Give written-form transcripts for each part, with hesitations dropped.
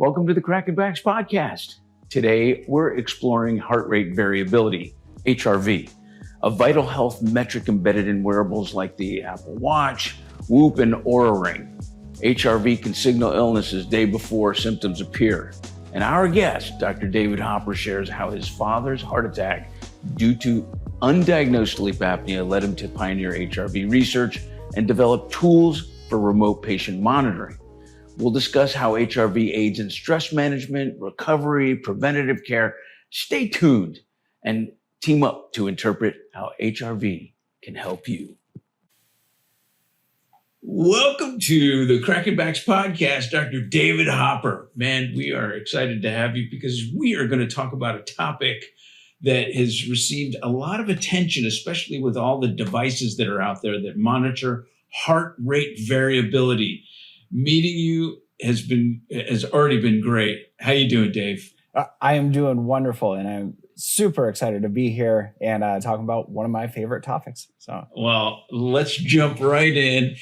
Welcome to the Crackin Backs Podcast. Today, we're exploring heart rate variability, HRV, a vital health metric embedded in wearables like the Apple Watch, Whoop, and Oura Ring. HRV can signal illnesses day before symptoms appear. And our guest, Dr. David Hopper, shares how his father's heart attack due to undiagnosed sleep apnea led him to pioneer HRV research and develop tools for remote patient monitoring. We'll discuss how HRV aids in stress management, recovery, preventative care. Stay tuned and team up to interpret how HRV can help you. Welcome to the Crackin Backs Podcast, Dr. David Hopper. Man, we are excited to have you because we are going to talk about a topic that has received a lot of attention, especially with all the devices that are out there that monitor heart rate variability. Meeting you has already been great. How you doing, Dave? I am doing wonderful, and I'm super excited to be here and talking about one of my favorite topics. Well, let's jump right in.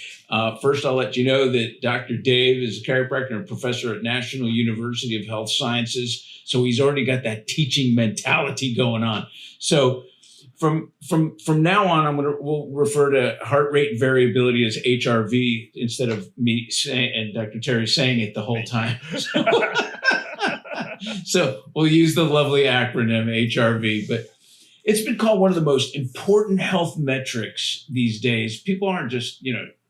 First, I'll let you know that Dr. Dave is a chiropractor and a professor at National University of Health Sciences. So he's already got that teaching mentality going on. So from now on, we'll refer to heart rate variability as HRV instead of me saying and Dr. Terry saying it the whole time. So we'll use the lovely acronym HRV, but it's been called one of the most important health metrics these days. People aren't just,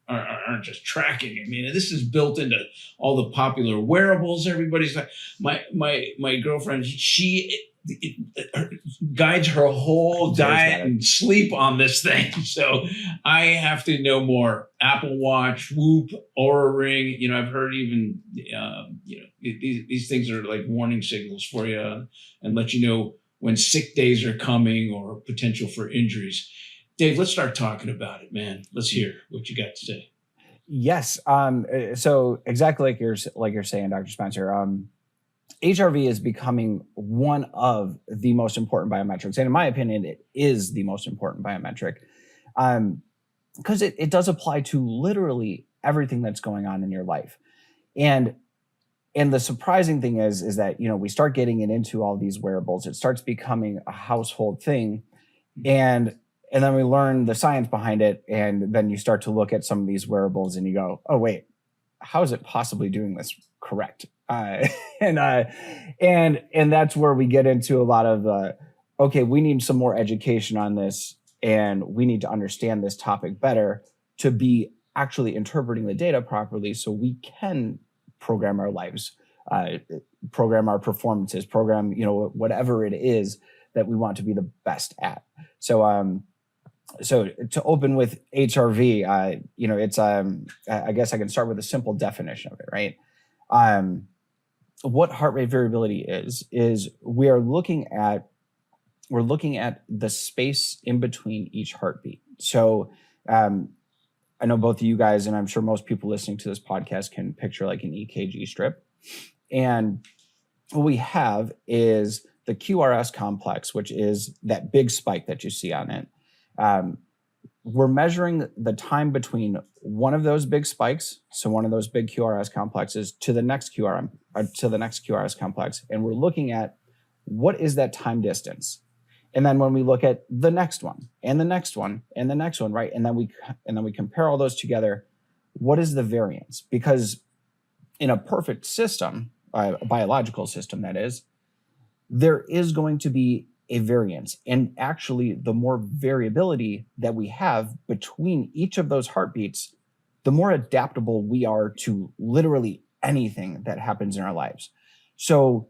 aren't just tracking. I mean, this is built into all the popular wearables. Everybody's like, my girlfriend, she guides her whole diet and sleep on this thing. So I have to know more. Apple Watch, Whoop, Oura Ring. I've heard even, these things are like warning signals for you and let you know when sick days are coming or potential for injuries. Dave, let's start talking about it, man. Let's hear what you got to say. Yes. So exactly like you're saying, Dr. Spencer, HRV is becoming one of the most important biometrics. And in my opinion, it is the most important biometric because it does apply to literally everything that's going on in your life. And the surprising thing is that, we start getting it into all these wearables. It starts becoming a household thing. And then we learn the science behind it. And then you start to look at some of these wearables and you go, oh, wait, how is it possibly doing this correct? And that's where we get into a lot of, okay, we need some more education on this and we need to understand this topic better to be actually interpreting the data properly so we can program our lives, program our performances, program, whatever it is that we want to be the best at. So to open with HRV, it's, I guess I can start with a simple definition of it, right? What heart rate variability is we're looking at the space in between each heartbeat. So I know both of you guys, and I'm sure most people listening to this podcast can picture like an EKG strip. And what we have is the QRS complex, which is that big spike that you see on it. We're measuring the time between one of those big spikes, so one of those big QRS complexes, to the next QRS complex, and we're looking at what is that time distance. And then when we look at the next one, and the next one, and the next one, right, and then we compare all those together, what is the variance? Because in a perfect system, a biological system that is, there is going to be a variance. And actually, the more variability that we have between each of those heartbeats, the more adaptable we are to literally anything that happens in our lives. So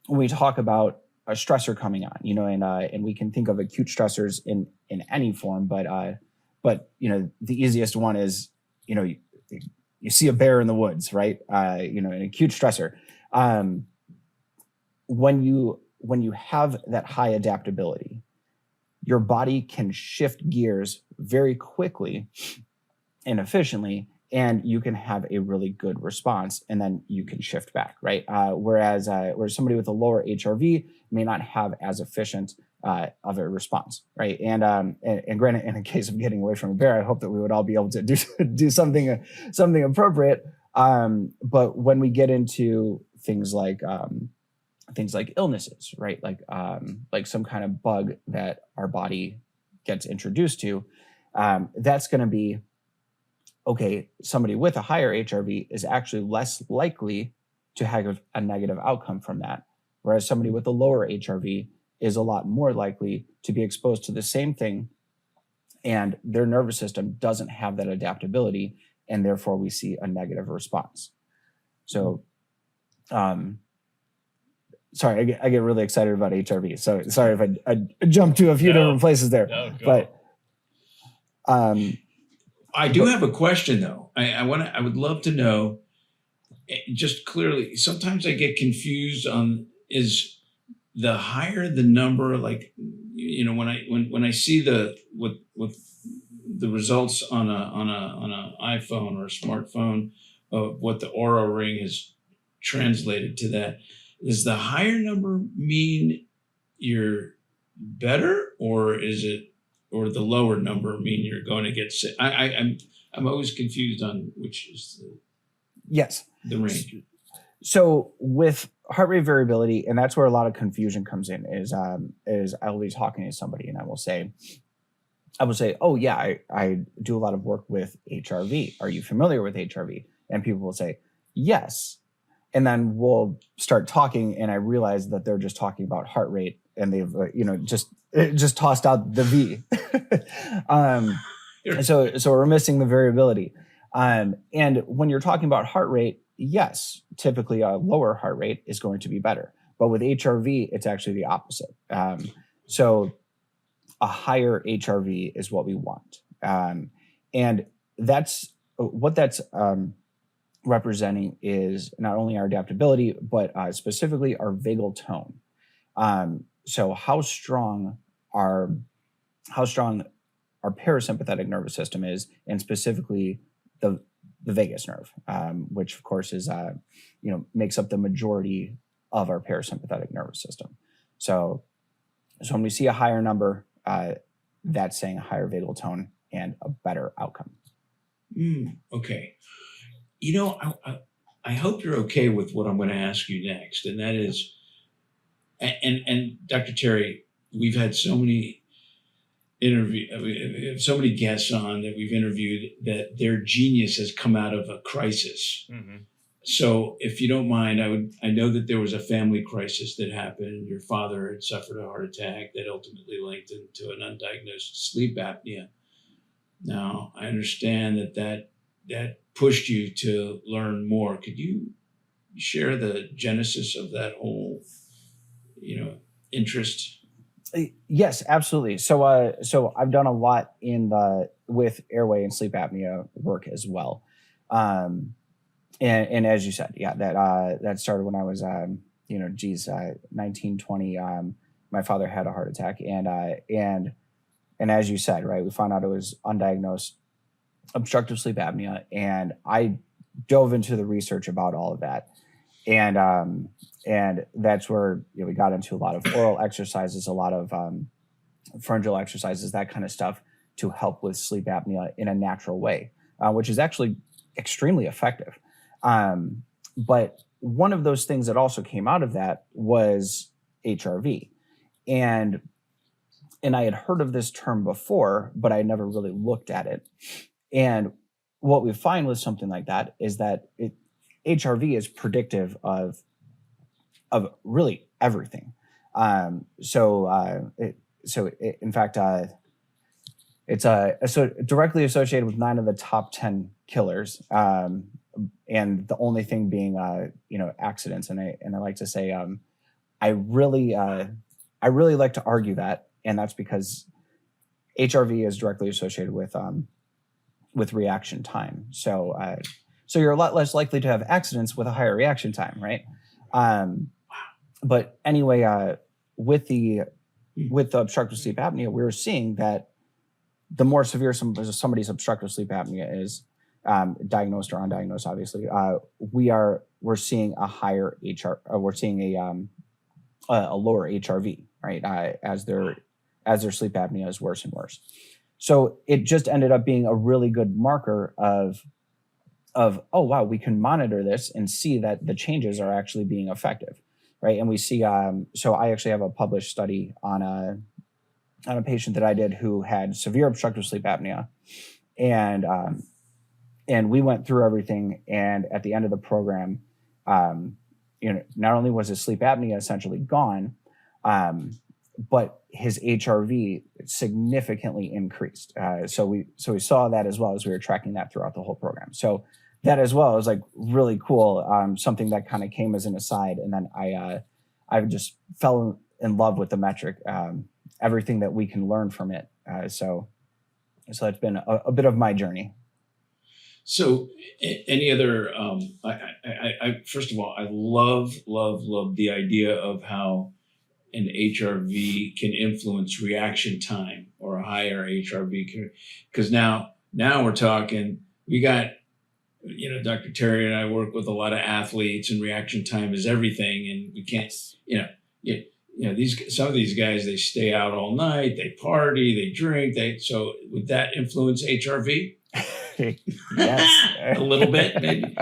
when we talk about a stressor coming on, and we can think of acute stressors in any form, but the easiest one is, you see a bear in the woods, right? An acute stressor. When you have that high adaptability, your body can shift gears very quickly and efficiently, and you can have a really good response, and then you can shift back, right? Whereas somebody with a lower HRV may not have as efficient of a response, right? And granted, in the case of getting away from a bear, I hope that we would all be able to do something appropriate. But when we get into things like illnesses, right? Like some kind of bug that our body gets introduced to. That's going to be, okay, somebody with a higher HRV is actually less likely to have a negative outcome from that. Whereas somebody with a lower HRV is a lot more likely to be exposed to the same thing, and their nervous system doesn't have that adaptability, and therefore we see a negative response. So, sorry, I get really excited about HRV. So sorry if I jumped to a few different places there, but I do have a question though. I would love to know, just clearly. Sometimes I get confused on, is the higher the number, like, when I see what the results on a iPhone or a smartphone of what the Oura Ring has translated to, that does the higher number mean you're better, or the lower number mean you're going to get sick? I'm always confused on which is the range. So with heart rate variability, and that's where a lot of confusion comes in, is I'll be talking to somebody and I will say, oh yeah, I do a lot of work with HRV. Are you familiar with HRV? And people will say, yes. And then we'll start talking and I realize that they're just talking about heart rate, and they've, just tossed out the V. So we're missing the variability. And when you're talking about heart rate, yes, typically a lower heart rate is going to be better. But with HRV, it's actually the opposite. So a higher HRV is what we want. And that's what that's representing is not only our adaptability, but specifically our vagal tone. So how strong our parasympathetic nervous system is, and specifically the vagus nerve, which of course is, makes up the majority of our parasympathetic nervous system. So when we see a higher number, that's saying a higher vagal tone and a better outcome. Okay. I hope you're okay with what I'm going to ask you next. And that is, and Dr. Terry, we've had so many so many guests on that we've interviewed that their genius has come out of a crisis. Mm-hmm. So if you don't mind, I know that there was a family crisis that happened. Your father had suffered a heart attack that ultimately linked into an undiagnosed sleep apnea. Now, I understand that pushed you to learn more. Could you share the genesis of that whole, interest? Yes, absolutely. So I've done a lot with airway and sleep apnea work as well. And as you said, yeah, that started when I was, 19, 20. My father had a heart attack, and as you said, right, we found out it was undiagnosed obstructive sleep apnea, and I dove into the research about all of that, and that's where we got into a lot of oral exercises, a lot of pharyngeal exercises, that kind of stuff, to help with sleep apnea in a natural way, which is actually extremely effective. But one of those things that also came out of that was HRV. And I had heard of this term before, but I never really looked at it. And what we find with something like that is that HRV is predictive of really everything. In fact, it's directly associated with 9 of the top 10 killers. And the only thing being, accidents. And I like to say, I really like to argue that, and that's because HRV is directly associated with reaction time. So you're a lot less likely to have accidents with a higher reaction time, right? But anyway, with the obstructive sleep apnea, we were seeing that the more severe somebody's obstructive sleep apnea is, diagnosed or undiagnosed, obviously, we're seeing a higher we're seeing a lower HRV, right? As their sleep apnea is worse and worse. So it just ended up being a really good marker of of, oh, wow, we can monitor this and see that the changes are actually being effective, right? And we see, so I actually have a published study on a patient that I did who had severe obstructive sleep apnea. And we went through everything. And at the end of the program, not only was his sleep apnea essentially gone, but his HRV significantly increased. So we saw that as well as we were tracking that throughout the whole program. So that as well is like really cool. Something that kind of came as an aside. And then I just fell in love with the metric, everything that we can learn from it. So that's been a bit of my journey. So any other, I first of all, I love the idea of how an HRV can influence reaction time, or a higher HRV, because now we're talking, we got, Dr. Terry and I work with a lot of athletes, and reaction time is everything. And we can't, some of these guys, they stay out all night, they party, they drink, so would that influence HRV? Yes. A little bit, maybe.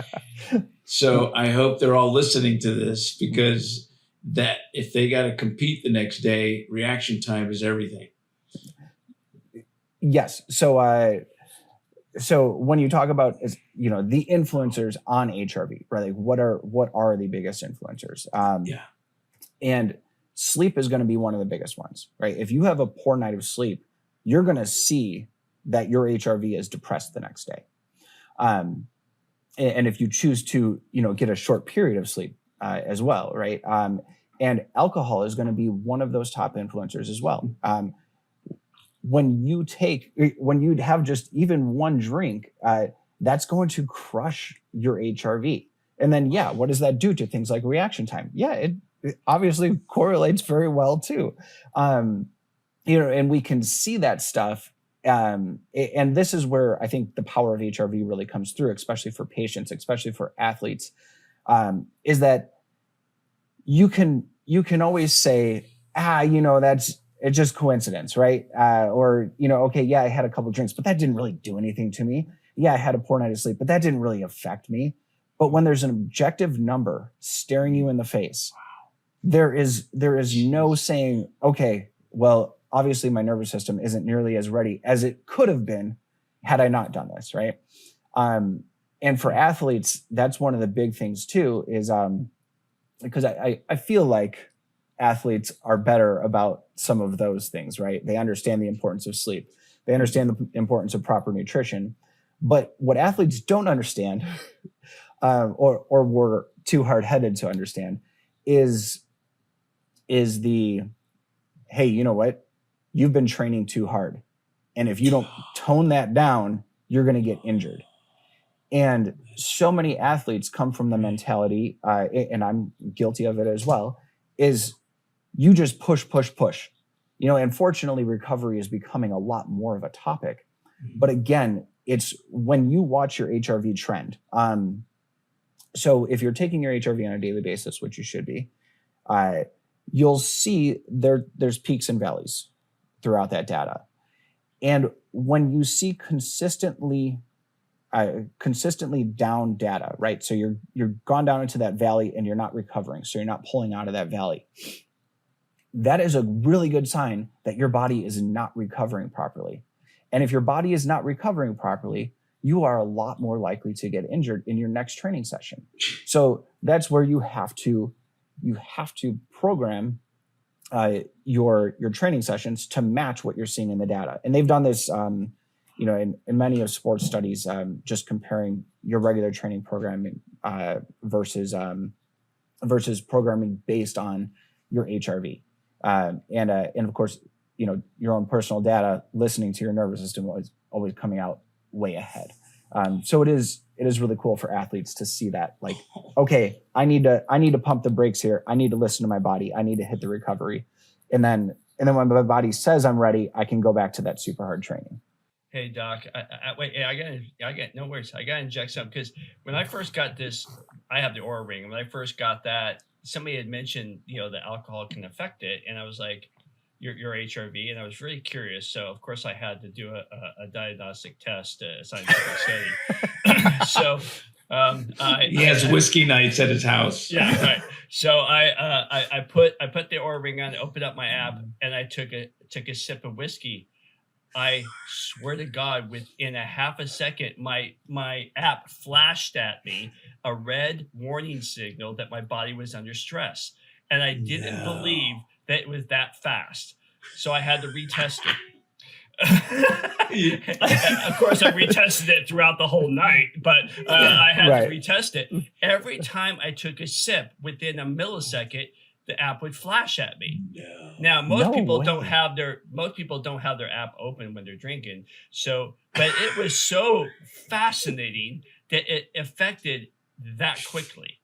So I hope they're all listening to this, because that if they got to compete the next day, reaction time is everything. Yes. So when you talk about, the influencers on HRV, right? Like what are the biggest influencers? And sleep is going to be one of the biggest ones, right? If you have a poor night of sleep, you're going to see that your HRV is depressed the next day. And if you choose to, get a short period of sleep as well, right? And alcohol is going to be one of those top influencers as well. When you have just even one drink, that's going to crush your HRV. And then, what does that do to things like reaction time? It obviously correlates very well too. And we can see that stuff. And this is where I think the power of HRV really comes through, especially for patients, especially for athletes, is that you can always say, it's just coincidence, right? Okay, I had a couple of drinks, but that didn't really do anything to me. I had a poor night of sleep, but that didn't really affect me. But when there's an objective number staring you in the face, there is no saying, okay, well, obviously my nervous system isn't nearly as ready as it could have been had I not done this, right? And for athletes, that's one of the big things too, is because I feel like athletes are better about some of those things, right? They understand the importance of sleep. They understand the importance of proper nutrition. But what athletes don't understand, or were too hard-headed to understand, is the, hey, you know what? You've been training too hard. And if you don't tone that down, you're going to get injured. And so many athletes come from the mentality, and I'm guilty of it as well, is you just push. Unfortunately, recovery is becoming a lot more of a topic. But again, it's when you watch your HRV trend. So if you're taking your HRV on a daily basis, which you should be, you'll see there's peaks and valleys throughout that data. And when you see consistently down data, right? So you're gone down into that valley and you're not recovering. So you're not pulling out of that valley. That is a really good sign that your body is not recovering properly. And if your body is not recovering properly, you are a lot more likely to get injured in your next training session. So that's where you have to program your training sessions to match what you're seeing in the data. And they've done this, in many of sports studies, just comparing your regular training programming versus programming based on your HRV. And of course, your own personal data, listening to your nervous system is always coming out way ahead. So it is really cool for athletes to see that, like, okay, I need to pump the brakes here. I need to listen to my body. I need to hit the recovery. And then when my body says I'm ready, I can go back to that super hard training. Hey doc, I got no worries. I got to inject something, because when I first got this, I have the Oura Ring. When I first got that, somebody had mentioned, that alcohol can affect it. And I was like, your HRV, and I was really curious. So of course I had to do a diagnostic test, a scientific study. So he has whiskey nights at his house. Yeah, right. So I put the Oura Ring on, opened up my app, and I took a sip of whiskey. I swear to God, within a half a second, my app flashed at me a red warning signal that my body was under stress. And I didn't believe that it was that fast. So I had to retest it. Of course, I retested it throughout the whole night, but I had to retest it. Every time I took a sip, within a millisecond, the app would flash at me. No. Now, most people don't have their app open when they're drinking. So, but it was so fascinating that it affected that quickly.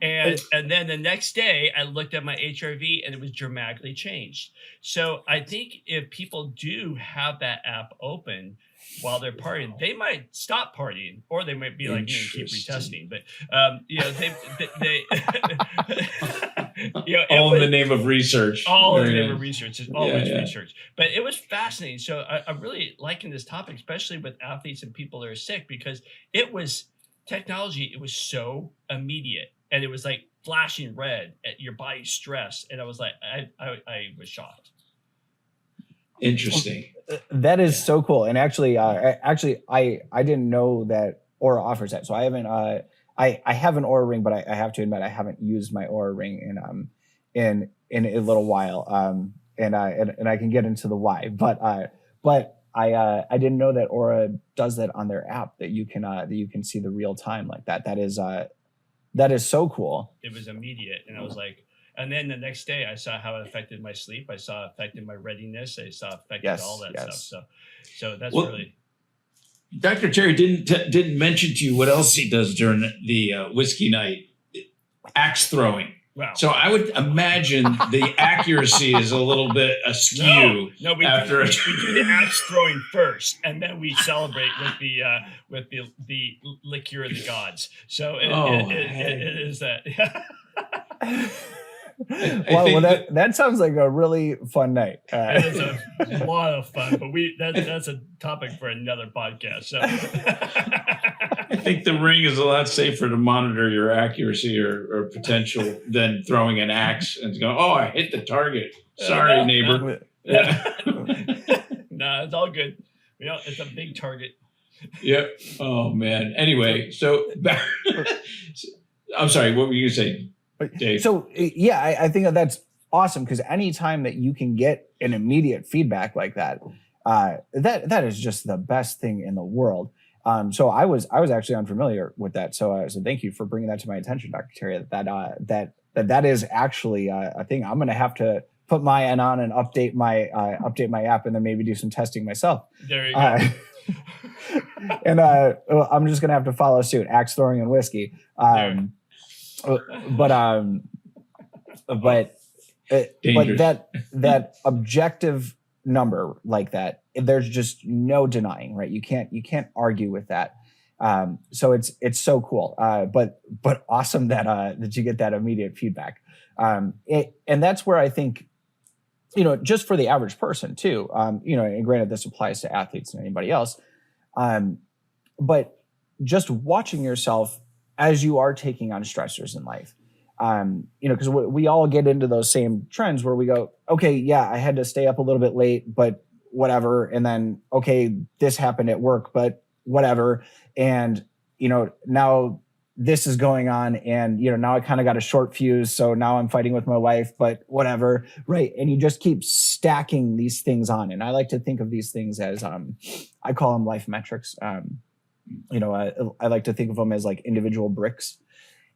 And then the next day I looked at my HRV and it was dramatically changed. So I think if people do have that app open while they're partying, they might stop partying, or they might be like me and keep retesting. But they all in the name of research. All in the name of research. It's always research. But it was fascinating. So I'm really liking this topic, especially with athletes and people that are sick, because it was technology. It was so immediate. And it was like flashing red at your body's stress. And I was like, I was shocked. Interesting. That is so cool. And actually, I didn't know that Oura offers that. So I haven't, I have an Oura Ring, but I have to admit, I haven't used my Oura Ring in a little while. And I can get into the why, but I didn't know that Oura does that on their app, that you can see the real time like that. That is so cool. It was immediate. And I was like, and then the next day I saw how it affected my sleep. I saw it affected my readiness. I saw it affected all that stuff. So that's really. Dr. Terry didn't mention to you what else he does during the whiskey night: axe throwing. Wow. So I would imagine the accuracy is a little bit askew. No, we do the axe throwing first, and then we celebrate with the liqueur of the gods. So it is that. Well, that sounds like a really fun night. It is a lot of fun, but that's a topic for another podcast. So I think the ring is a lot safer to monitor your accuracy or potential than throwing an axe and go, "Oh, I hit the target. Sorry, neighbor." No, it's all good. It's a big target. Yep. Oh man. Anyway, so I'm sorry. What were you saying, Dave? So I think that's awesome, because anytime that you can get an immediate feedback like that, that is just the best thing in the world. So I was actually unfamiliar with that. So thank you for bringing that to my attention, Dr. Terry. That is actually a thing. I'm going to have to put mine on and update my app, and then maybe do some testing myself. There you go. And I'm just going to have to follow suit: axe throwing and whiskey. But that objective number like that, there's just no denying, right? You can't argue with that. So it's so cool. But awesome that you get that immediate feedback. And that's where I think, just for the average person too, and granted this applies to athletes and anybody else, but just watching yourself as you are taking on stressors in life, because we all get into those same trends where we go, okay, yeah, I had to stay up a little bit late, but whatever. And then, okay, this happened at work, but whatever. And, now this is going on, and, now I kind of got a short fuse. So now I'm fighting with my wife, but whatever. Right. And you just keep stacking these things on. And I like to think of these things as, I call them life metrics. I like to think of them as like individual bricks,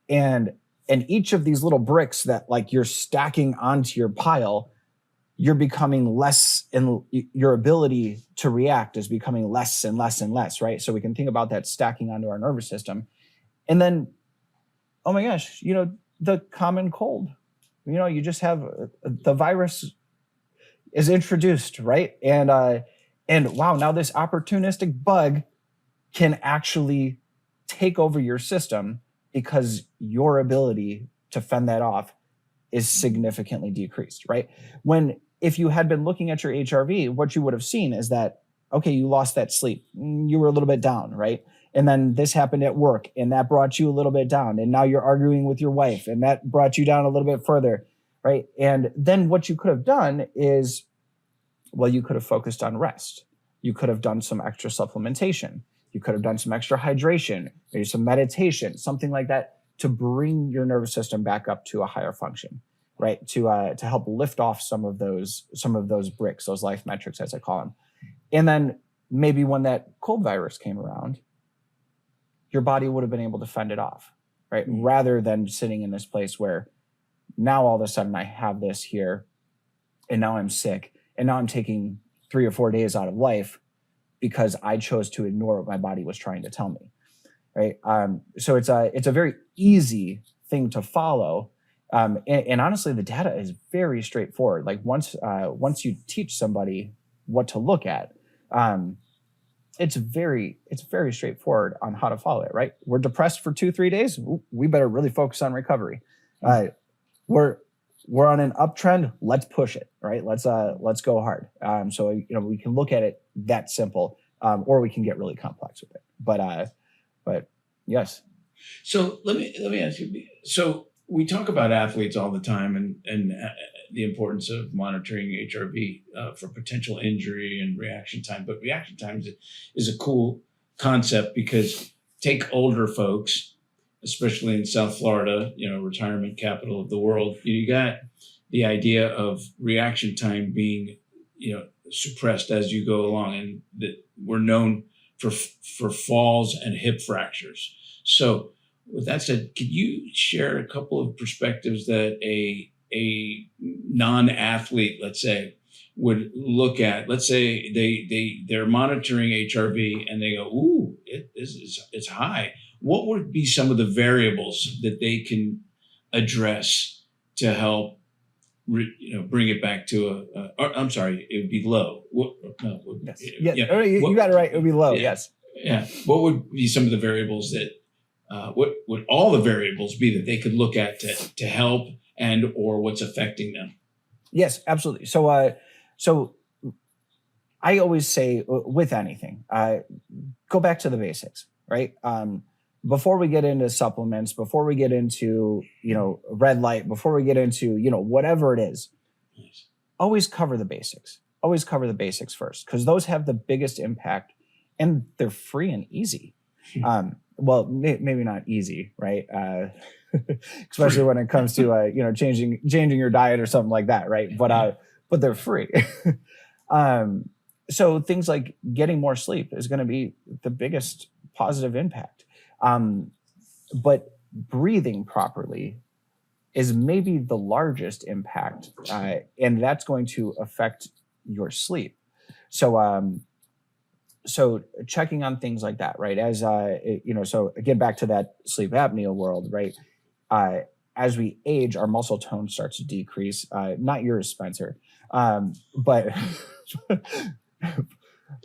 and each of these little bricks that like you're stacking onto your pile, you're becoming less, and your ability to react is becoming less and less and less, right? So we can think about that stacking onto our nervous system. And then, oh my gosh, the common cold, you just have the virus is introduced, right? And wow, now this opportunistic bug can actually take over your system because your ability to fend that off is significantly decreased, right? When if you had been looking at your HRV, what you would have seen is that, okay, you lost that sleep. You were a little bit down, right? And then this happened at work, and that brought you a little bit down. And now you're arguing with your wife, and that brought you down a little bit further, right? And then what you could have done is, well, you could have focused on rest. You could have done some extra supplementation. You could have done some extra hydration, maybe some meditation, something like that, to bring your nervous system back up to a higher function, right? To help lift off some of those bricks, those life metrics, as I call them. And then maybe when that cold virus came around, your body would have been able to fend it off, right? Rather than sitting in this place where now all of a sudden I have this here, and now I'm sick, and now I'm taking 3 or 4 days out of life because I chose to ignore what my body was trying to tell me, right? So it's a very easy thing to follow. And honestly, the data is very straightforward. Like once you teach somebody what to look at, it's very straightforward on how to follow it, right? We're depressed for 2-3 days. We better really focus on recovery. We're on an uptrend. Let's push it, right? Let's go hard. So, we can look at it that simple, or we can get really complex with it. But yes. So let me ask you. So we talk about athletes all the time and the importance of monitoring HRV for potential injury and reaction time. But reaction time is a cool concept because take older folks, especially in South Florida, retirement capital of the world. You got the idea of reaction time being, suppressed as you go along, and that we're known for falls and hip fractures. So with that said, could you share a couple of perspectives that a non-athlete, let's say, would look at? Let's say they're monitoring HRV and they go, "Ooh, it's high." What would be some of the variables that they can address to help, bring it back to I'm sorry, it would be low. Yes. You got it right. It would be low. Yeah, yes. Yeah. What would be some of the variables that? What would all the variables be that they could look at to help and or what's affecting them? Yes, absolutely. So I always say with anything, go back to the basics, right? Before we get into supplements, before we get into, red light, before we get into, whatever it is, Nice. Always cover the basics. Always cover the basics first, because those have the biggest impact and they're free and easy. Well, maybe not easy, right? Especially when it comes to, changing your diet or something like that, right? But they're free. So things like getting more sleep is going to be the biggest positive impact. But breathing properly is maybe the largest impact, and that's going to affect your sleep. So checking on things like that, right? As so again, back to that sleep apnea world, right? As we age, our muscle tone starts to decrease. Not yours, Spencer, but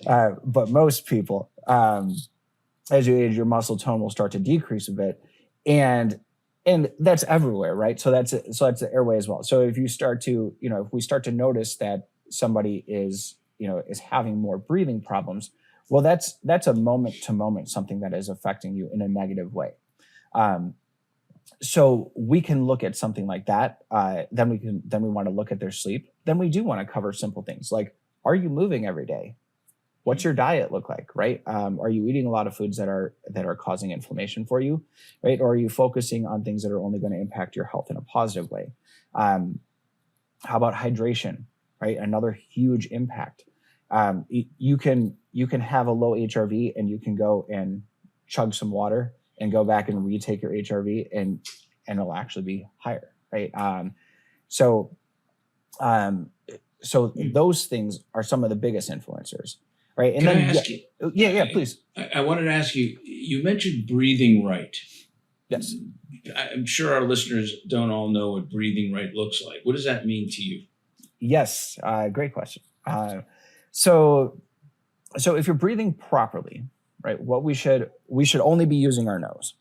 but most people, as you age, your muscle tone will start to decrease a bit, and that's everywhere, right? So that's the airway as well. So if you start to, if we start to notice that somebody is having more breathing problems, well, that's a moment to moment something that is affecting you in a negative way. So we can look at something like that. Then we want to look at their sleep. Then we do want to cover simple things like, are you moving every day? What's your diet look like, right? Are you eating a lot of foods that are causing inflammation for you, right? Or are you focusing on things that are only going to impact your health in a positive way? How about hydration, right? Another huge impact. You can have a low HRV and you can go and chug some water and go back and retake your HRV and it'll actually be higher, right? So those things are some of the biggest influencers, right? And Can then I ask you? Yeah, please. I wanted to ask you. You mentioned breathing right. Yes. I'm sure our listeners don't all know what breathing right looks like. What does that mean to you? Yes, great question. So if you're breathing properly, right, what we should only be using our nose.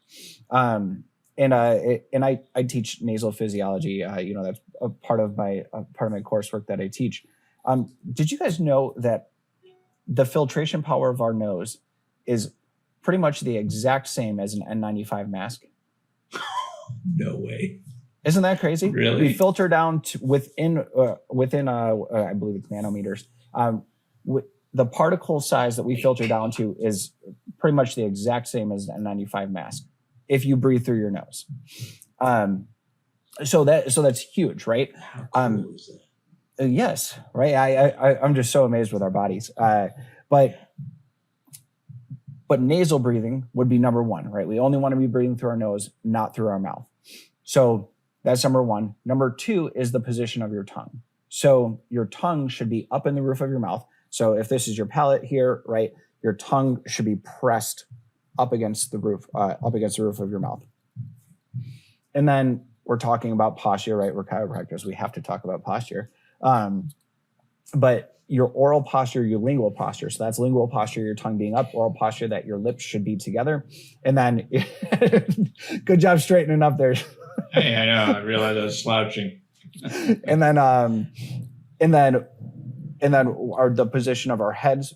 I teach nasal physiology. That's a part of my coursework that I teach. Did you guys know that the filtration power of our nose is pretty much the exact same as an N95 mask? No way. Isn't that crazy? Really? We filter down to within I believe it's nanometers. The particle size that we filter down to is pretty much the exact same as an N95 mask if you breathe through your nose. So that's huge, right? How cool is that? Yes, right. I'm just so amazed with our bodies. But nasal breathing would be number one, right? We only want to be breathing through our nose, not through our mouth. So that's number one. Number two is the position of your tongue. So your tongue should be up in the roof of your mouth. So if this is your palate here, right, your tongue should be pressed up against the roof of your mouth. And then we're talking about posture, right? We're chiropractors. We have to talk about posture. But your oral posture, your lingual posture. So that's lingual posture, your tongue being up, oral posture, that your lips should be together. And then good job straightening up there. Hey, I know. I realized I was slouching. and then the position of our heads.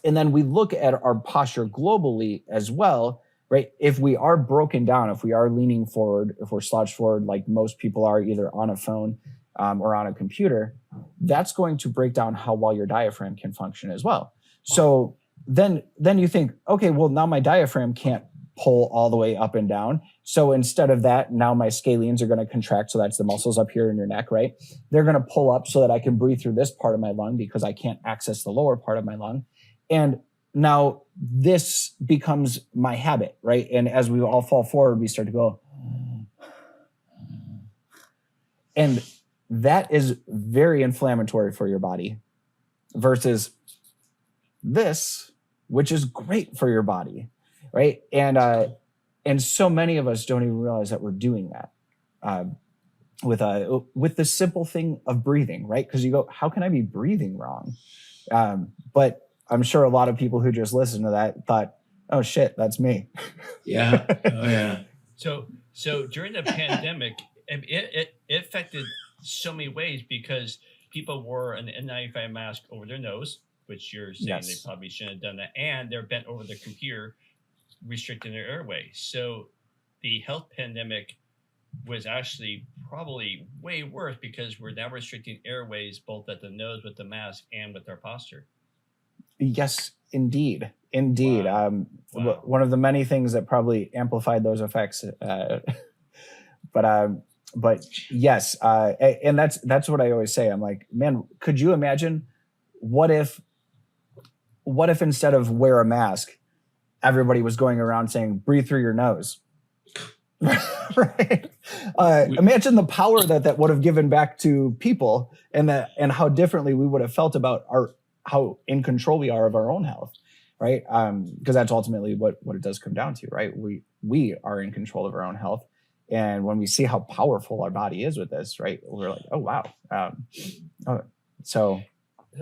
And then we look at our posture globally as well, right? If we are broken down, if we are leaning forward, if we're slouched forward, like most people are either on a phone or on a computer, that's going to break down how well your diaphragm can function as well. So then you think, okay, well, now my diaphragm can't pull all the way up and down. So instead of that, now my scalenes are going to contract. So that's the muscles up here in your neck, right? They're going to pull up so that I can breathe through this part of my lung because I can't access the lower part of my lung. And now this becomes my habit, right? And as we all fall forward, we start to go. And that is very inflammatory for your body versus this, which is great for your body, right? And so many of us don't even realize that we're doing that with the simple thing of breathing, right? Because you go, how can I be breathing wrong? But I'm sure a lot of people who just listened to that thought, oh shit, that's me. Yeah. Oh yeah. So during the pandemic, it affected so many ways because people wore an N95 mask over their nose, which you're saying Yes. they probably shouldn't have done that, and they're bent over the computer, restricting their airway. So the health pandemic was actually probably way worse because we're now restricting airways both at the nose with the mask and with our posture. Yes, indeed. Wow. Wow. One of the many things that probably amplified those effects. But yes, and that's what I always say. I'm like, man, could you imagine what if instead of wear a mask, everybody was going around saying, breathe through your nose? Right. Imagine the power that would have given back to people and how differently we would have felt about how in control we are of our own health, right? Because that's ultimately what it does come down to, right? We are in control of our own health. And when we see how powerful our body is with this, right, we're like, oh, wow. So.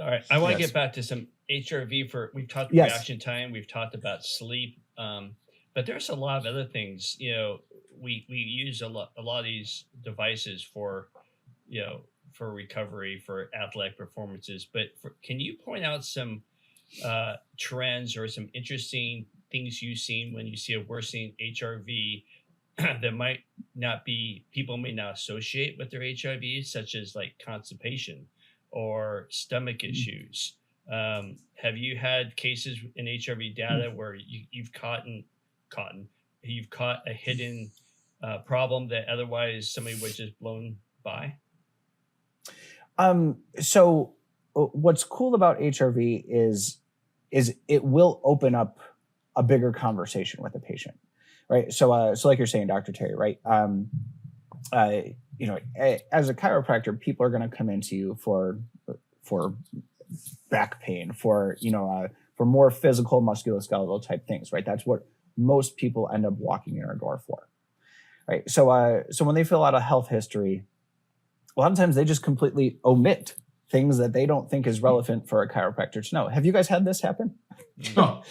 All right. I want to get back to some HRV we've talked reaction time. We've talked about sleep. But there's a lot of other things, we use a lot of these devices for recovery, for athletic performances. But can you point out some trends or some interesting things you've seen when you see a worsening HRV that might not be, people may not associate with their HIV, such as like constipation or stomach issues? Have you had cases in HRV data where you've caught a hidden problem that otherwise somebody would just blown by? So what's cool about HRV is it will open up a bigger conversation with the patient, right? So like you're saying, Dr. Terry, right? As a chiropractor, people are going to come into you for back pain, for more physical musculoskeletal type things, right? That's what most people end up walking in our door for, right? So when they fill out a health history, a lot of times they just completely omit things that they don't think is relevant for a chiropractor to know. Have you guys had this happen? Oh,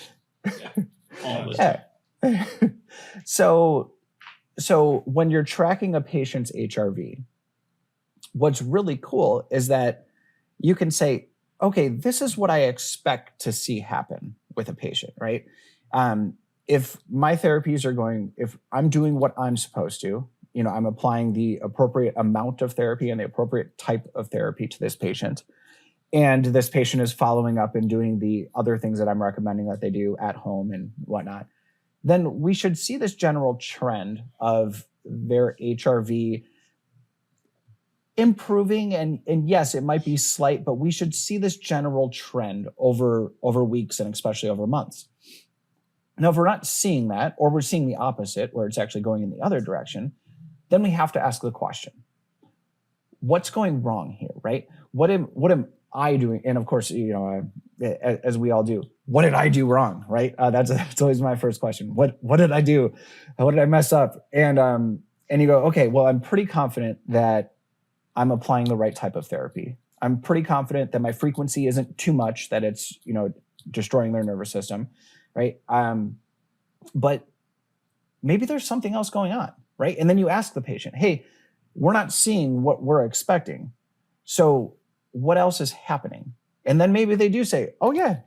yeah. All the time. Yeah. So so when you're tracking a patient's HRV, what's really cool is that you can say, okay, this is what I expect to see happen with a patient, right? If my therapies are going, if I'm doing what I'm supposed to, I'm applying the appropriate amount of therapy and the appropriate type of therapy to this patient, and this patient is following up and doing the other things that I'm recommending that they do at home and whatnot, then we should see this general trend of their HRV improving. And yes, it might be slight, but we should see this general trend over weeks and especially over months. Now, if we're not seeing that, or we're seeing the opposite, where it's actually going in the other direction, then we have to ask the question, what's going wrong here, right? What am I doing? And of course, as we all do, what did I do wrong, right? That's always my first question. What did I do? What did I mess up? And you go, okay, well, I'm pretty confident that I'm applying the right type of therapy. I'm pretty confident that my frequency isn't too much, that it's, destroying their nervous system, right? But maybe there's something else going on, right? And then you ask the patient, hey, we're not seeing what we're expecting. So what else is happening? And then maybe they do say, oh yeah,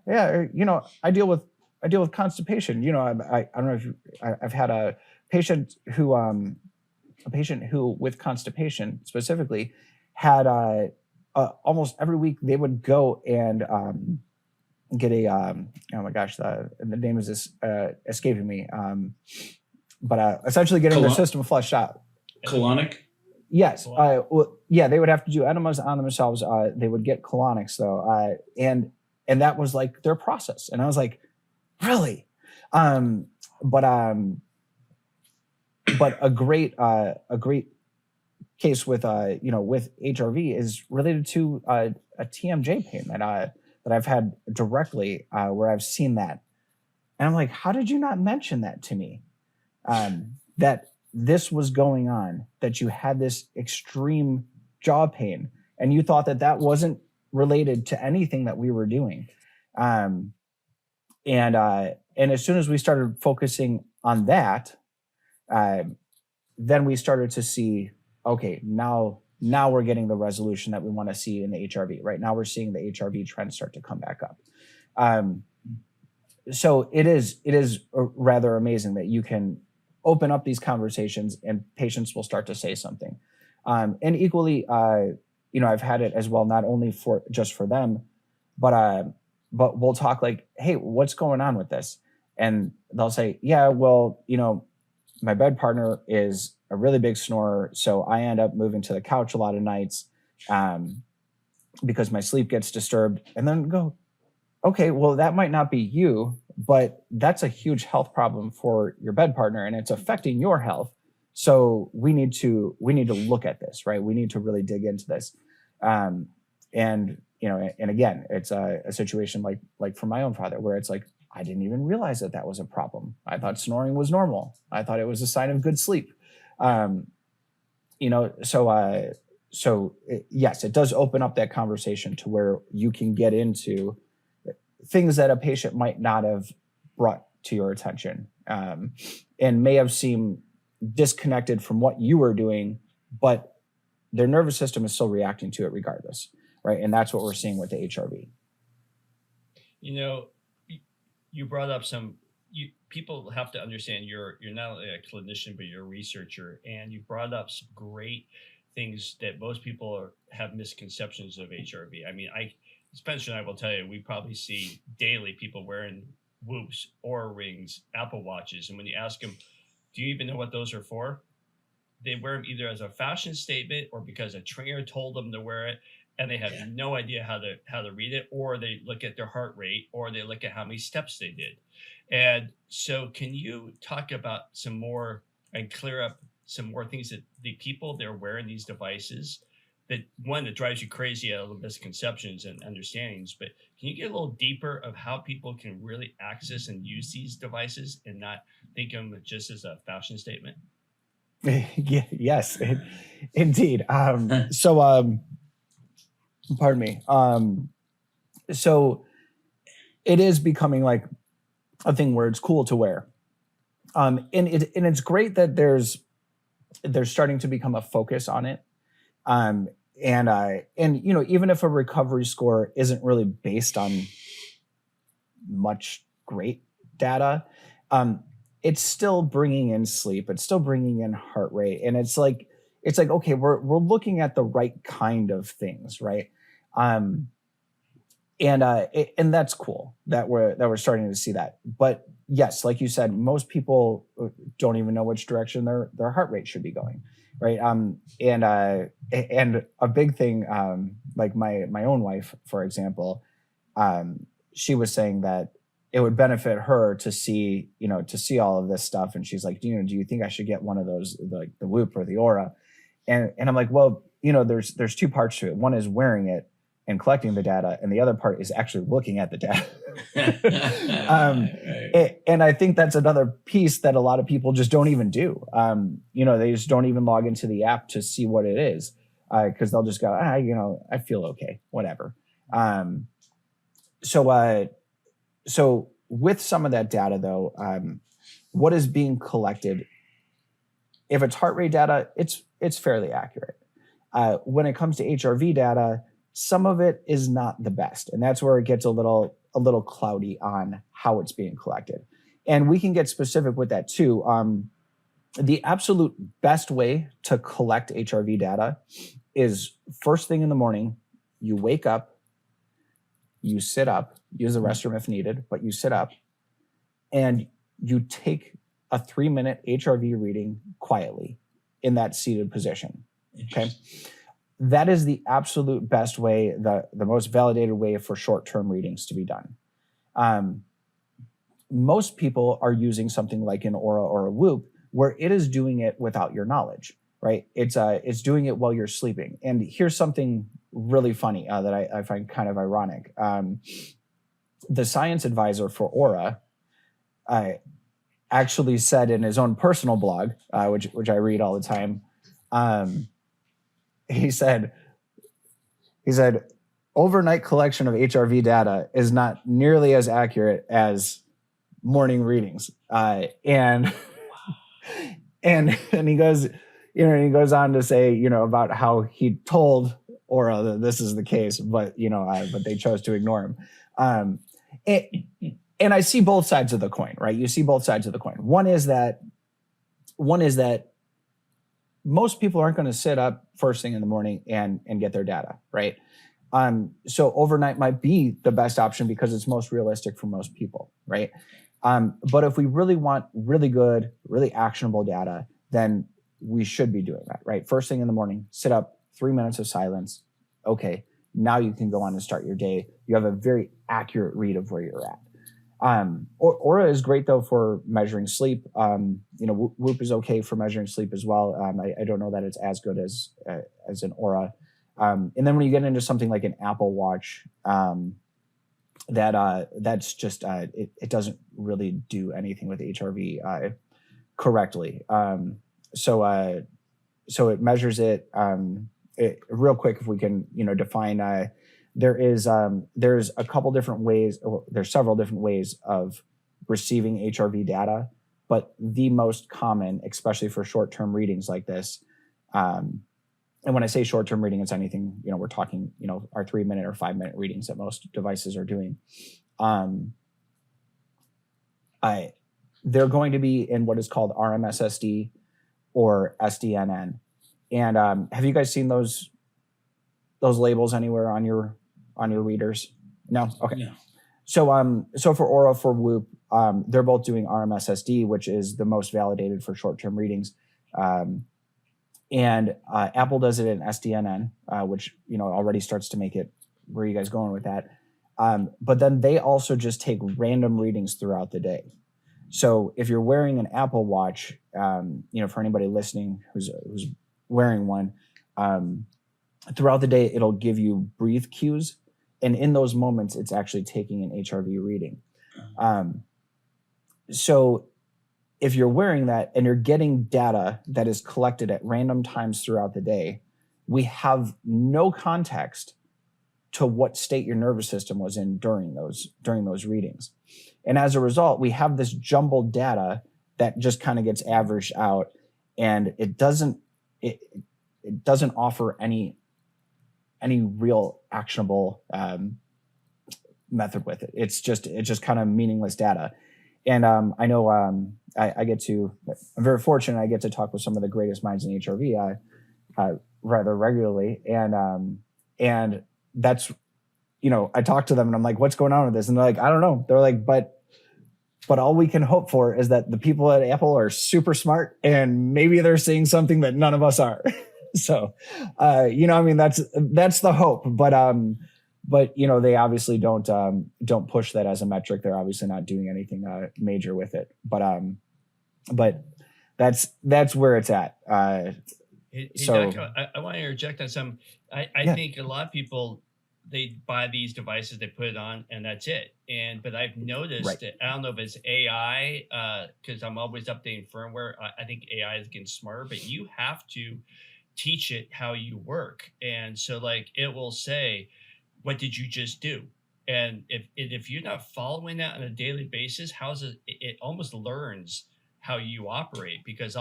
I deal with constipation. I don't know if I've had a patient who with constipation specifically had almost every week they would go and get a oh my gosh, the name is this escaping me, but essentially getting their system flushed out. Colonic? Yes. They would have to do enemas on themselves. They would get colonics though, and that was like their process. And I was like, really? But a great case with with HRV is related to a TMJ pain that I've had directly, where I've seen that, and I'm like, how did you not mention that to me? That this was going on, that you had this extreme jaw pain, and you thought that wasn't related to anything that we were doing. And as soon as we started focusing on that, then we started to see, okay, now we're getting the resolution that we want to see in the HRV. Right now we're seeing the HRV trend start to come back up. So it is rather amazing that you can open up these conversations and patients will start to say something. And equally, I've had it as well, not only just for them, but we'll talk like, hey, what's going on with this? And they'll say, yeah, well, my bed partner is a really big snorer, so I end up moving to the couch a lot of nights because my sleep gets disturbed. And then go, okay, well, that might not be you, but that's a huge health problem for your bed partner, and it's affecting your health. So we need to look at this, right? We need to really dig into this. And again, it's a situation like for my own father, where it's like, I didn't even realize that was a problem. I thought snoring was normal. I thought it was a sign of good sleep. Yes, it does open up that conversation to where you can get into things that a patient might not have brought to your attention, and may have seemed disconnected from what you were doing, but their nervous system is still reacting to it regardless, right? And that's what we're seeing with the HRV. You brought up people have to understand you're not only a clinician, but you're a researcher, and you brought up some great things that most people have misconceptions of HRV. I mean, Spencer and I will tell you, we probably see daily people wearing Whoops, Oura Rings, Apple Watches. And when you ask them, do you even know what those are for? They wear them either as a fashion statement or because a trainer told them to wear it, and they have no idea how to read it, or they look at their heart rate, or they look at how many steps they did. And so can you talk about some more and clear up some more things that the people that are wearing these devices, that drives you crazy out of the misconceptions and understandings, but can you get a little deeper of how people can really access and use these devices and not think of them just as a fashion statement? Yes, indeed. Pardon me. So it is becoming like a thing where it's cool to wear. And it's great that there's there's starting to become a focus on it. And even if a recovery score isn't really based on much great data, it's still bringing in sleep. It's still bringing in heart rate. And it's like, okay, we're looking at the right kind of things, right? And that's cool that we're starting to see that. But yes, like you said, most people don't even know which direction their heart rate should be going, right? And a big thing, like my own wife, for example, she was saying that it would benefit her to see all of this stuff, and she's like, do you think I should get one of those, like the Whoop or the Oura? And I'm like, well, there's two parts to it. One is wearing it and collecting the data, and the other part is actually looking at the data. And I think that's another piece that a lot of people just don't even do. They just don't even log into the app to see what it is, because they'll just go, I feel okay, whatever. So with some of that data, though, what is being collected? If it's heart rate data, it's fairly accurate. When it comes to HRV data, some of it is not the best, and that's where it gets a little cloudy on how it's being collected. And we can get specific with that too. The absolute best way to collect HRV data is first thing in the morning. You wake up, you sit up, use the restroom if needed, but you sit up and you take a 3-minute HRV reading quietly in that seated position. Okay. That is the absolute best way, the most validated way for short-term readings to be done. Most people are using something like an Oura or a Whoop, where it is doing it without your knowledge, right? It's doing it while you're sleeping. And here's something really funny that I find kind of ironic. The science advisor for Oura actually said in his own personal blog, which I read all the time, he said, overnight collection of HRV data is not nearly as accurate as morning readings. And he goes, he goes on to say, about how he told Oura that this is the case, but they chose to ignore him. And I see both sides of the coin, right? You see both sides of the coin. One is that most people aren't going to sit up first thing in the morning and get their data, right? So overnight might be the best option because it's most realistic for most people, right? But if we really want really good, really actionable data, then we should be doing that, right? First thing in the morning, sit up, 3 minutes of silence. Okay, now you can go on and start your day. You have a very accurate read of where you're at. Oura is great though for measuring sleep. Whoop is okay for measuring sleep as well. I don't know that it's as good as an Oura. And then when you get into something like an Apple Watch, that's just it doesn't really do anything with HRV correctly. So it measures it. Real quick, if we can define. There's a couple different ways. Well, there's several different ways of receiving HRV data, but the most common, especially for short-term readings like this, and when I say short-term reading, it's anything, we're talking, our 3-minute or 5-minute readings that most devices are doing. They're going to be in what is called RMSSD or SDNN. And have you guys seen those labels anywhere on your readers? No? Okay. No. So for Oura, for Whoop, they're both doing RMSSD, which is the most validated for short-term readings. And Apple does it in SDNN, which already starts to make it. Where are you guys going with that? But then they also just take random readings throughout the day. So if you're wearing an Apple Watch, for anybody listening who's wearing one, throughout the day it'll give you breathe cues, and in those moments it's actually taking an HRV reading. So if you're wearing that and you're getting data that is collected at random times throughout the day, we have no context to what state your nervous system was in during those readings. And as a result, we have this jumbled data that just kind of gets averaged out. and it doesn't offer any real actionable method with it. It's just kind of meaningless data. And I know I'm very fortunate. I get to talk with some of the greatest minds in HRV rather regularly. And that's, I talk to them and I'm like, what's going on with this? And they're like, I don't know. They're like, but all we can hope for is that the people at Apple are super smart and maybe they're seeing something that none of us are. So, that's the hope, but they obviously don't push that as a metric. They're obviously not doing anything major with it, but that's where it's at. Hey, So Doc, I want to interject on some. I think a lot of people, they buy these devices, they put it on, and that's it. But I've noticed that, I don't know if it's AI, because I'm always updating firmware. I think AI is getting smarter, but you have to teach it how you work. And so like it will say, what did you just do? And if you're not following that on a daily basis, it almost learns how you operate, because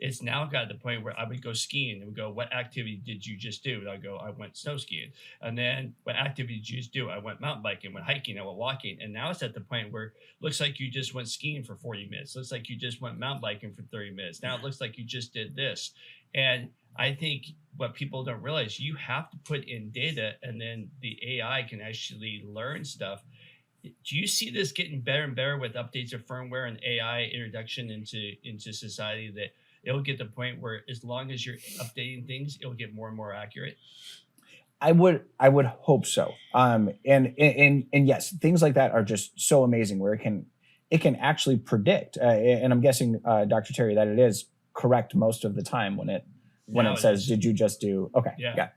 it's now got to the point where I would go skiing and would go, what activity did you just do? And I go, I went snow skiing. And then what activity did you just do? I went mountain biking, went hiking, I went walking. And now it's at the point where it looks like you just went skiing for 40 minutes. Looks like you just went mountain biking for 30 minutes. Now it looks like you just did this. And I think what people don't realize, you have to put in data and then the AI can actually learn stuff. Do you see this getting better and better with updates of firmware and AI introduction into society, that it'll get to the point where as long as you're updating things, it'll get more and more accurate? I would hope so. And yes, things like that are just so amazing where it can actually predict. And I'm guessing, Dr. Terry, that it is correct most of the time when it says, did you just do? Okay. Yeah.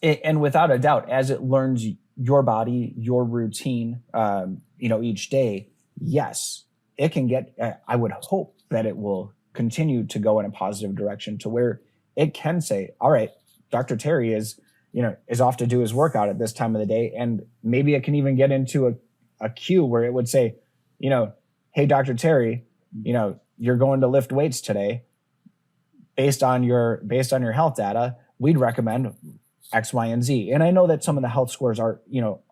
And without a doubt, as it learns your body, your routine, each day, yes, it can get, I would hope that it will continue to go in a positive direction to where it can say, all right, Dr. Terry is off to do his workout at this time of the day. And maybe it can even get into a queue where it would say, hey, Dr. Terry, you're going to lift weights today. Based on your health data, we'd recommend X, Y, and Z. And I know that some of the health scores are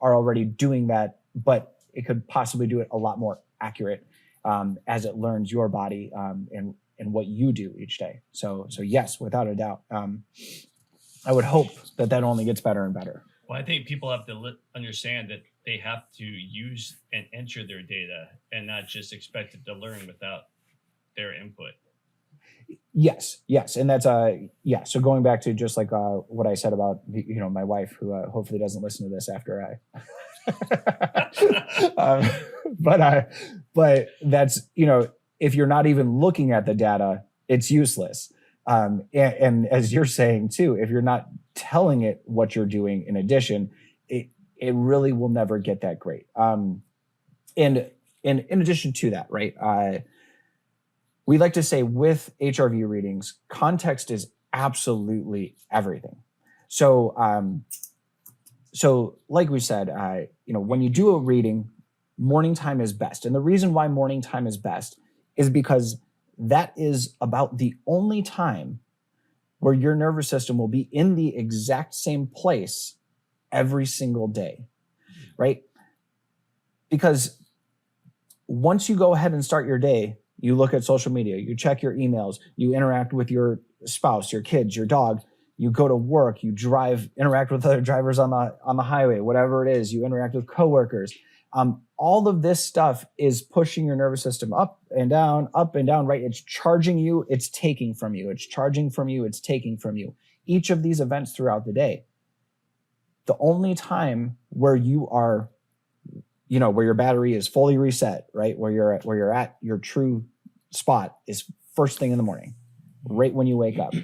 already doing that, but it could possibly do it a lot more accurate as it learns your body and what you do each day. So yes, without a doubt, I would hope that only gets better and better. Well, I think people have to understand that they have to use and enter their data and not just expect it to learn without their input. Yes. And that's so going back to just like what I said about my wife, who hopefully doesn't listen to this after but that's if you're not even looking at the data, it's useless. And as you're saying too, if you're not telling it what you're doing in addition, it really will never get that great. And in addition to that, right, we like to say with HRV readings, context is absolutely everything. So like we said, when you do a reading, morning time is best. And the reason why morning time is best is because that is about the only time where your nervous system will be in the exact same place every single day, right? Because once you go ahead and start your day, you look at social media, you check your emails, you interact with your spouse, your kids, your dog, you go to work, you drive, interact with other drivers on the highway, whatever it is, you interact with coworkers. All of this stuff is pushing your nervous system up and down, right? It's charging you, it's taking from you. It's charging from you, it's taking from you. Each of these events throughout the day. The only time where you are, where your battery is fully reset, right? Where you're at your true spot is first thing in the morning, right when you wake up.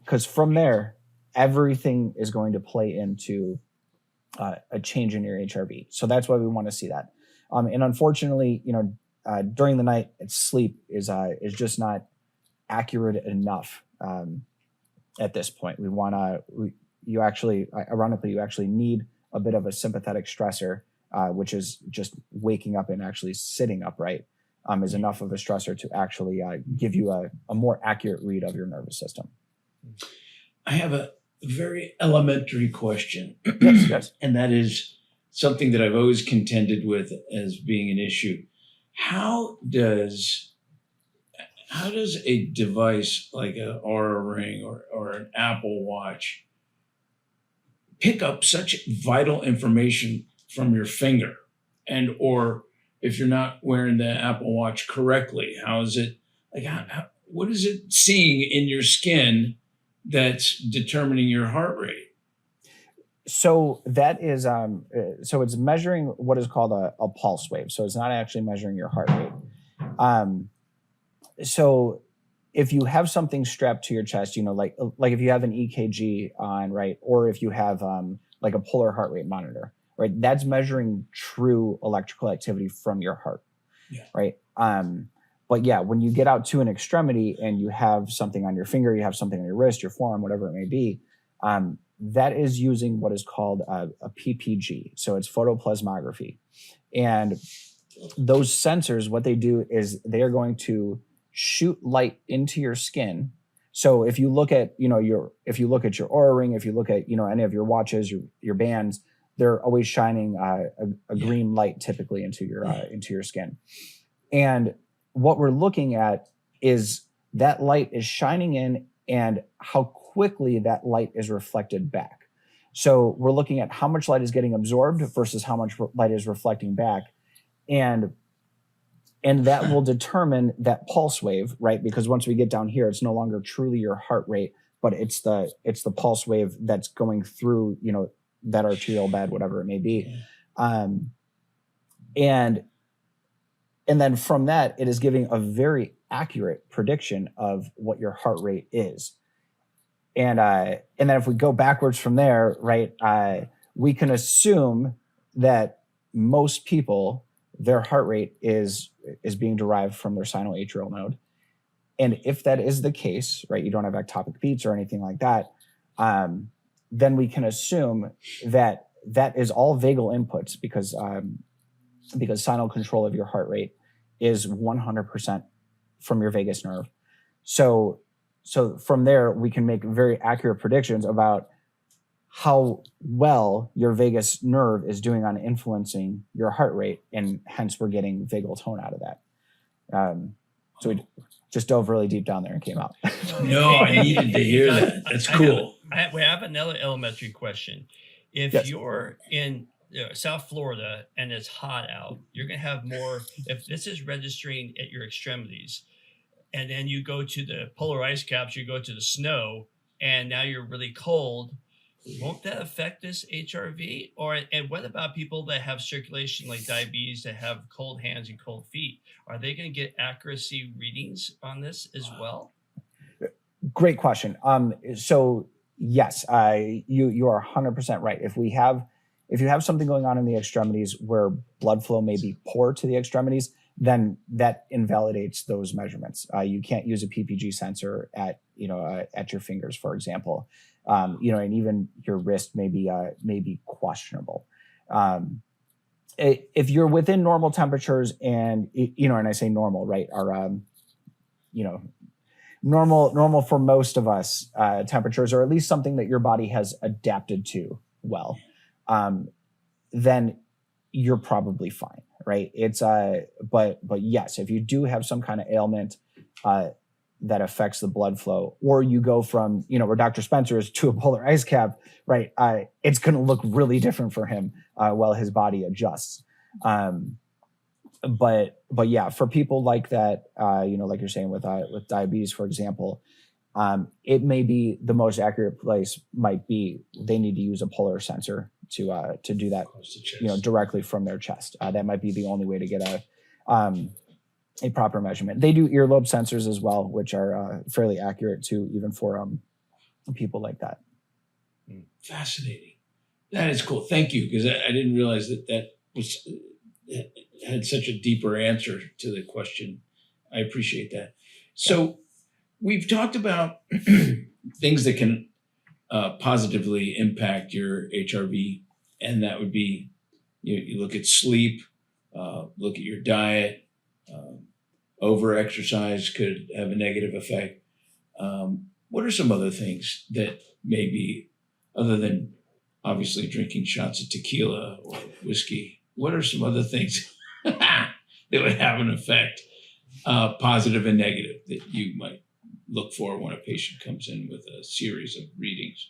Because from there, everything is going to play into a change in your HRV. So that's why we want to see that. And unfortunately, during the night, sleep is just not accurate enough at this point. You actually need a bit of a sympathetic stressor, which is just waking up and actually sitting upright. is enough of a stressor to actually give you a more accurate read of your nervous system. I have a very elementary question. Yes. And that is something that I've always contended with as being an issue. How does a device like an Oura Ring or an Apple Watch pick up such vital information from your finger? And or if you're not wearing the Apple Watch correctly, how is it like? What is it seeing in your skin that's determining your heart rate? So that is, so it's measuring what is called a pulse wave. So it's not actually measuring your heart rate. So if you have something strapped to your chest, like if you have an EKG on, right, or if you have like a polar heart rate monitor, right, that's measuring true electrical activity from your heart, right? But yeah, when you get out to an extremity and you have something on your finger, you have something on your wrist, your forearm, whatever it may be, that is using what is called a PPG. So it's photoplasmography. And those sensors, what they do is they are going to shoot light into your skin. So if you look at, if you look at your Oura Ring, if you look at, any of your watches, your bands, they're always shining a green light typically into your skin. And what we're looking at is that light is shining in and how quickly that light is reflected back. So we're looking at how much light is getting absorbed versus how much light is reflecting back. And that will determine that pulse wave, right? Because once we get down here, it's no longer truly your heart rate, but it's the pulse wave that's going through, that arterial bed, whatever it may be. And then from that, it is giving a very accurate prediction of what your heart rate is. And then if we go backwards from there, right, we can assume that most people, their heart rate is being derived from their sinoatrial node. And if that is the case, right, you don't have ectopic beats or anything like that, then we can assume that is all vagal inputs because sinal control of your heart rate is 100% from your vagus nerve. So from there, we can make very accurate predictions about how well your vagus nerve is doing on influencing your heart rate, and hence we're getting vagal tone out of that. So we just dove really deep down there and came out. No, I needed to hear that. That's cool. We have another elementary question. If you're in South Florida and it's hot out, you're going to have more, if this is registering at your extremities, and then you go to the polar ice caps, you go to the snow, and now you're really cold, won't that affect this HRV? And what about people that have circulation like diabetes, that have cold hands and cold feet? Are they going to get accuracy readings on this as well? Great question. So yes, you are 100% right. If you have something going on in the extremities where blood flow may be poor to the extremities, then that invalidates those measurements. You can't use a PPG sensor at your fingers, for example. And even your wrist may be questionable. If you're within normal temperatures and I say normal, right, are normal for most of us temperatures, or at least something that your body has adapted to well, then you're probably fine, right? It's but yes, if you do have some kind of ailment that affects the blood flow, or you go from where Dr. Spencer is to a polar ice cap, right? It's going to look really different for him while his body adjusts. But yeah, for people like that, like you're saying with diabetes, for example, it may be the most accurate place might be they need to use a polar sensor to do that, directly from their chest. That might be the only way to get a proper measurement. They do earlobe sensors as well, which are fairly accurate too, even for people like that. Fascinating. That is cool. Thank you, because I didn't realize that had such a deeper answer to the question. I appreciate that. So we've talked about things that can positively impact your HRV, and that would be you look at sleep, look at your diet, Over-exercise could have a negative effect. What are some other things that maybe, other than obviously drinking shots of tequila or whiskey, what are some other things that would have an effect, positive and negative, that you might look for when a patient comes in with a series of readings?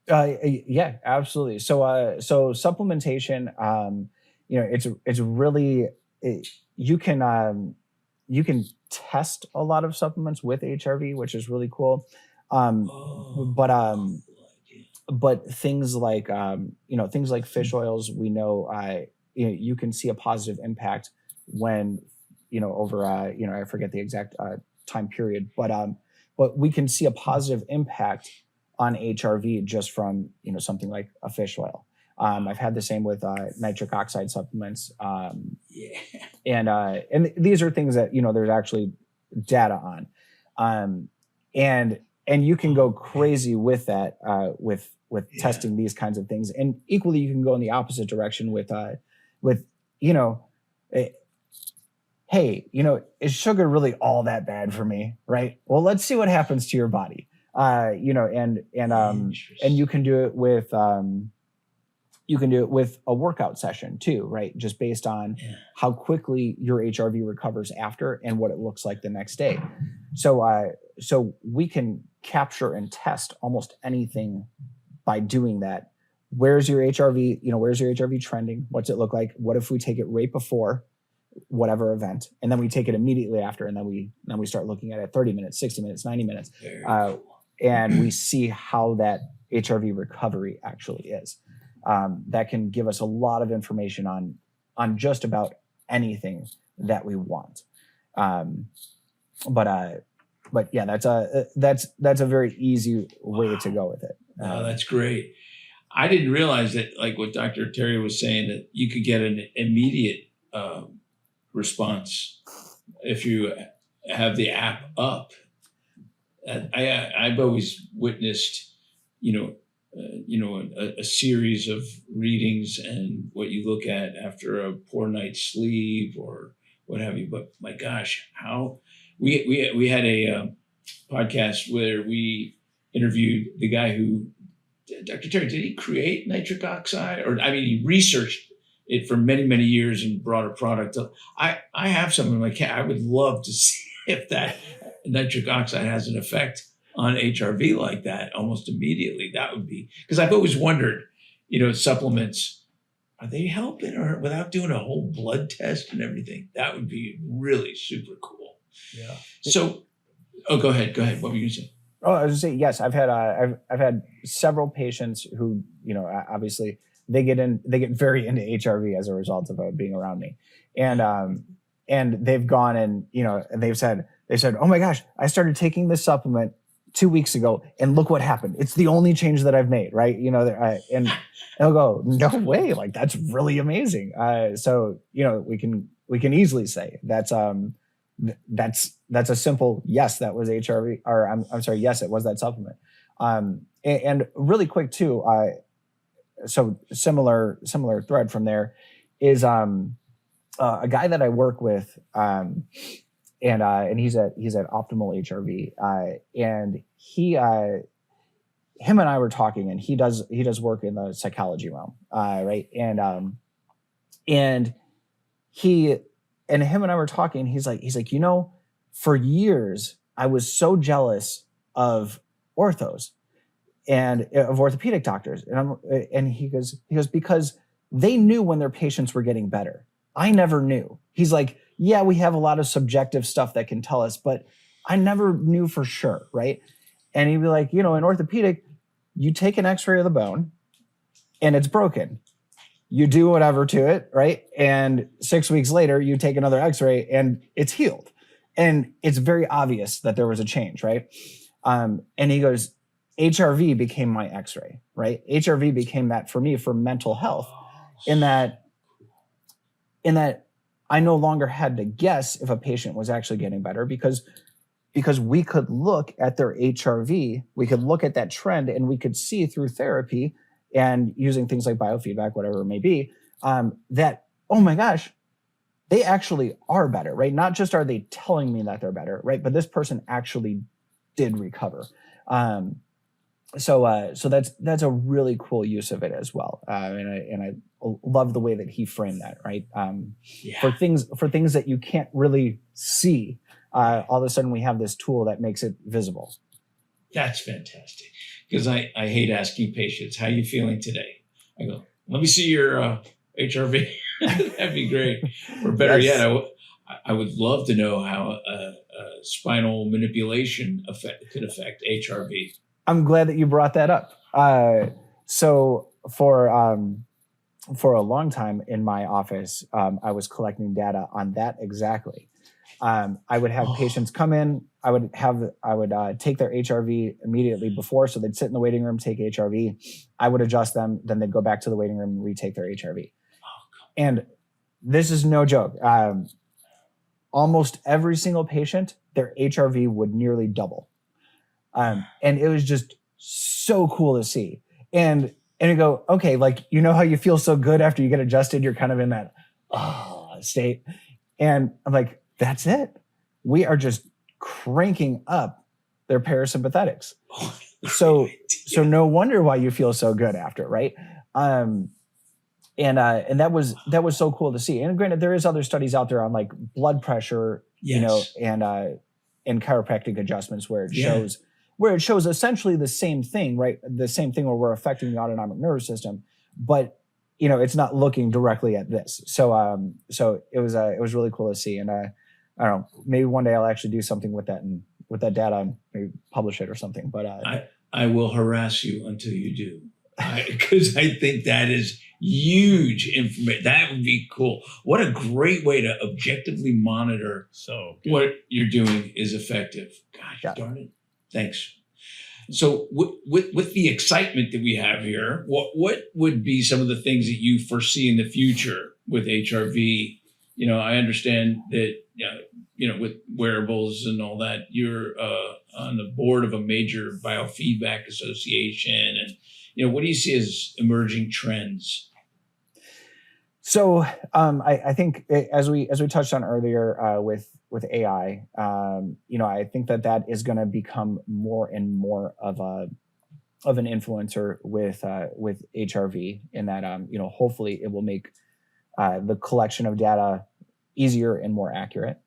Yeah, absolutely. So supplementation, it's really, you can test a lot of supplements with HRV, which is really cool. But things like fish oils, we know, you can see a positive impact when, over, I forget the exact time period, but we can see a positive impact on HRV just from, something like a fish oil. I've had the same with nitric oxide supplements. And these are things that, there's actually data on. And you can go crazy with that, with testing these kinds of things. And equally, you can go in the opposite direction with hey, is sugar really all that bad for me? Right. Well, let's see what happens to your body. And you can do it with, a workout session too, right? Just based on how quickly your HRV recovers after and what it looks like the next day. So we can capture and test almost anything by doing that. Where's your HRV? Where's your HRV trending? What's it look like? What if we take it right before whatever event, and then we take it immediately after, and then we start looking at it 30 minutes, 60 minutes, 90 minutes, and we see how that HRV recovery actually is. That can give us a lot of information on just about anything that we want. But yeah, that's a very easy way to go with it. That's great. I didn't realize that, like what Dr. Terry was saying, that you could get an immediate response if you have the app up. I've always witnessed, a series of readings and what you look at after a poor night's sleep or what have you. But my gosh, how we had a podcast where we interviewed the guy who, Dr. Terry, did he create nitric oxide? He researched it for many, many years and brought a product. I have some in my cat. I would love to see if that nitric oxide has an effect on HRV like that almost immediately. That would be, because I've always wondered, supplements, are they helping or without doing a whole blood test and everything? That would be really super cool. Yeah. So, go ahead. What were you saying? Oh, I was going to say, yes, I've had several patients who, obviously they get very into HRV as a result of being around me. And they've gone and, they've said, oh my gosh, I started taking this supplement 2 weeks ago and look what happened. It's the only change that I've made. Right. And they'll go, no way. Like, that's really amazing. So, we can easily say that's a simple, yes, that was HRV, or I'm sorry. Yes, it was that supplement. And really quick too. So similar thread from there is, a guy that I work with, and he's at Optimal HRV, and him and I were talking, and he does work in the psychology realm, right? And him and I were talking. He's like, for years I was so jealous of orthos and of orthopedic doctors, and he goes because they knew when their patients were getting better. I never knew. He's like, yeah, we have a lot of subjective stuff that can tell us, but I never knew for sure, right? And he'd be like, in orthopedic, you take an x-ray of the bone and it's broken. You do whatever to it, right? And 6 weeks later, you take another x-ray and it's healed. And it's very obvious that there was a change, right? And he goes, HRV became my x-ray, right? HRV became that for me for mental health, in that I no longer had to guess if a patient was actually getting better because we could look at their HRV, we could look at that trend, and we could see through therapy and using things like biofeedback, whatever it may be, that, oh my gosh, they actually are better, right? Not just are they telling me that they're better, right? But this person actually did recover. So that's a really cool use of it as well. And I love the way that he framed that, right? For things that you can't really see, all of a sudden we have this tool that makes it visible. That's fantastic. Because I hate asking patients, how are you feeling today? I go, let me see your HRV. That'd be great. Or better yet, I would love to know how spinal manipulation could affect HRV. I'm glad that you brought that up. So for a long time in my office, I was collecting data on that exactly. I would have patients come in. I would take their HRV immediately before, so they'd sit in the waiting room, take HRV. I would adjust them, then they'd go back to the waiting room and retake their HRV. And this is no joke. Almost every single patient, their HRV would nearly double. And it was just so cool to see. And you go, okay, like, you know how you feel so good after you get adjusted, you're kind of in that state. And I'm like, that's it. We are just cranking up their parasympathetics. So no wonder why you feel so good after, right? And that was so cool to see. And granted, there is other studies out there on like blood pressure, you know, and chiropractic adjustments where it shows essentially the same thing, right? The same thing where we're affecting the autonomic nervous system, but you know, it's not looking directly at this. So it was really cool to see. And I don't know, maybe one day I'll actually do something with that and with that data and maybe publish it or something. But I will harass you until you do, because I think that is huge information. That would be cool. What a great way to objectively monitor what you're doing is effective. Gosh darn it. Thanks. So with the excitement that we have here, what would be some of the things that you foresee in the future with HRV? You know, I understand that, you know, with wearables and all that, you're on the board of a major biofeedback association. And, you know, what do you see as emerging trends? So I think as we touched on earlier with AI, you know, I think that is going to become more and more of an influencer with HRV, in that you know, hopefully it will make the collection of data easier and more accurate.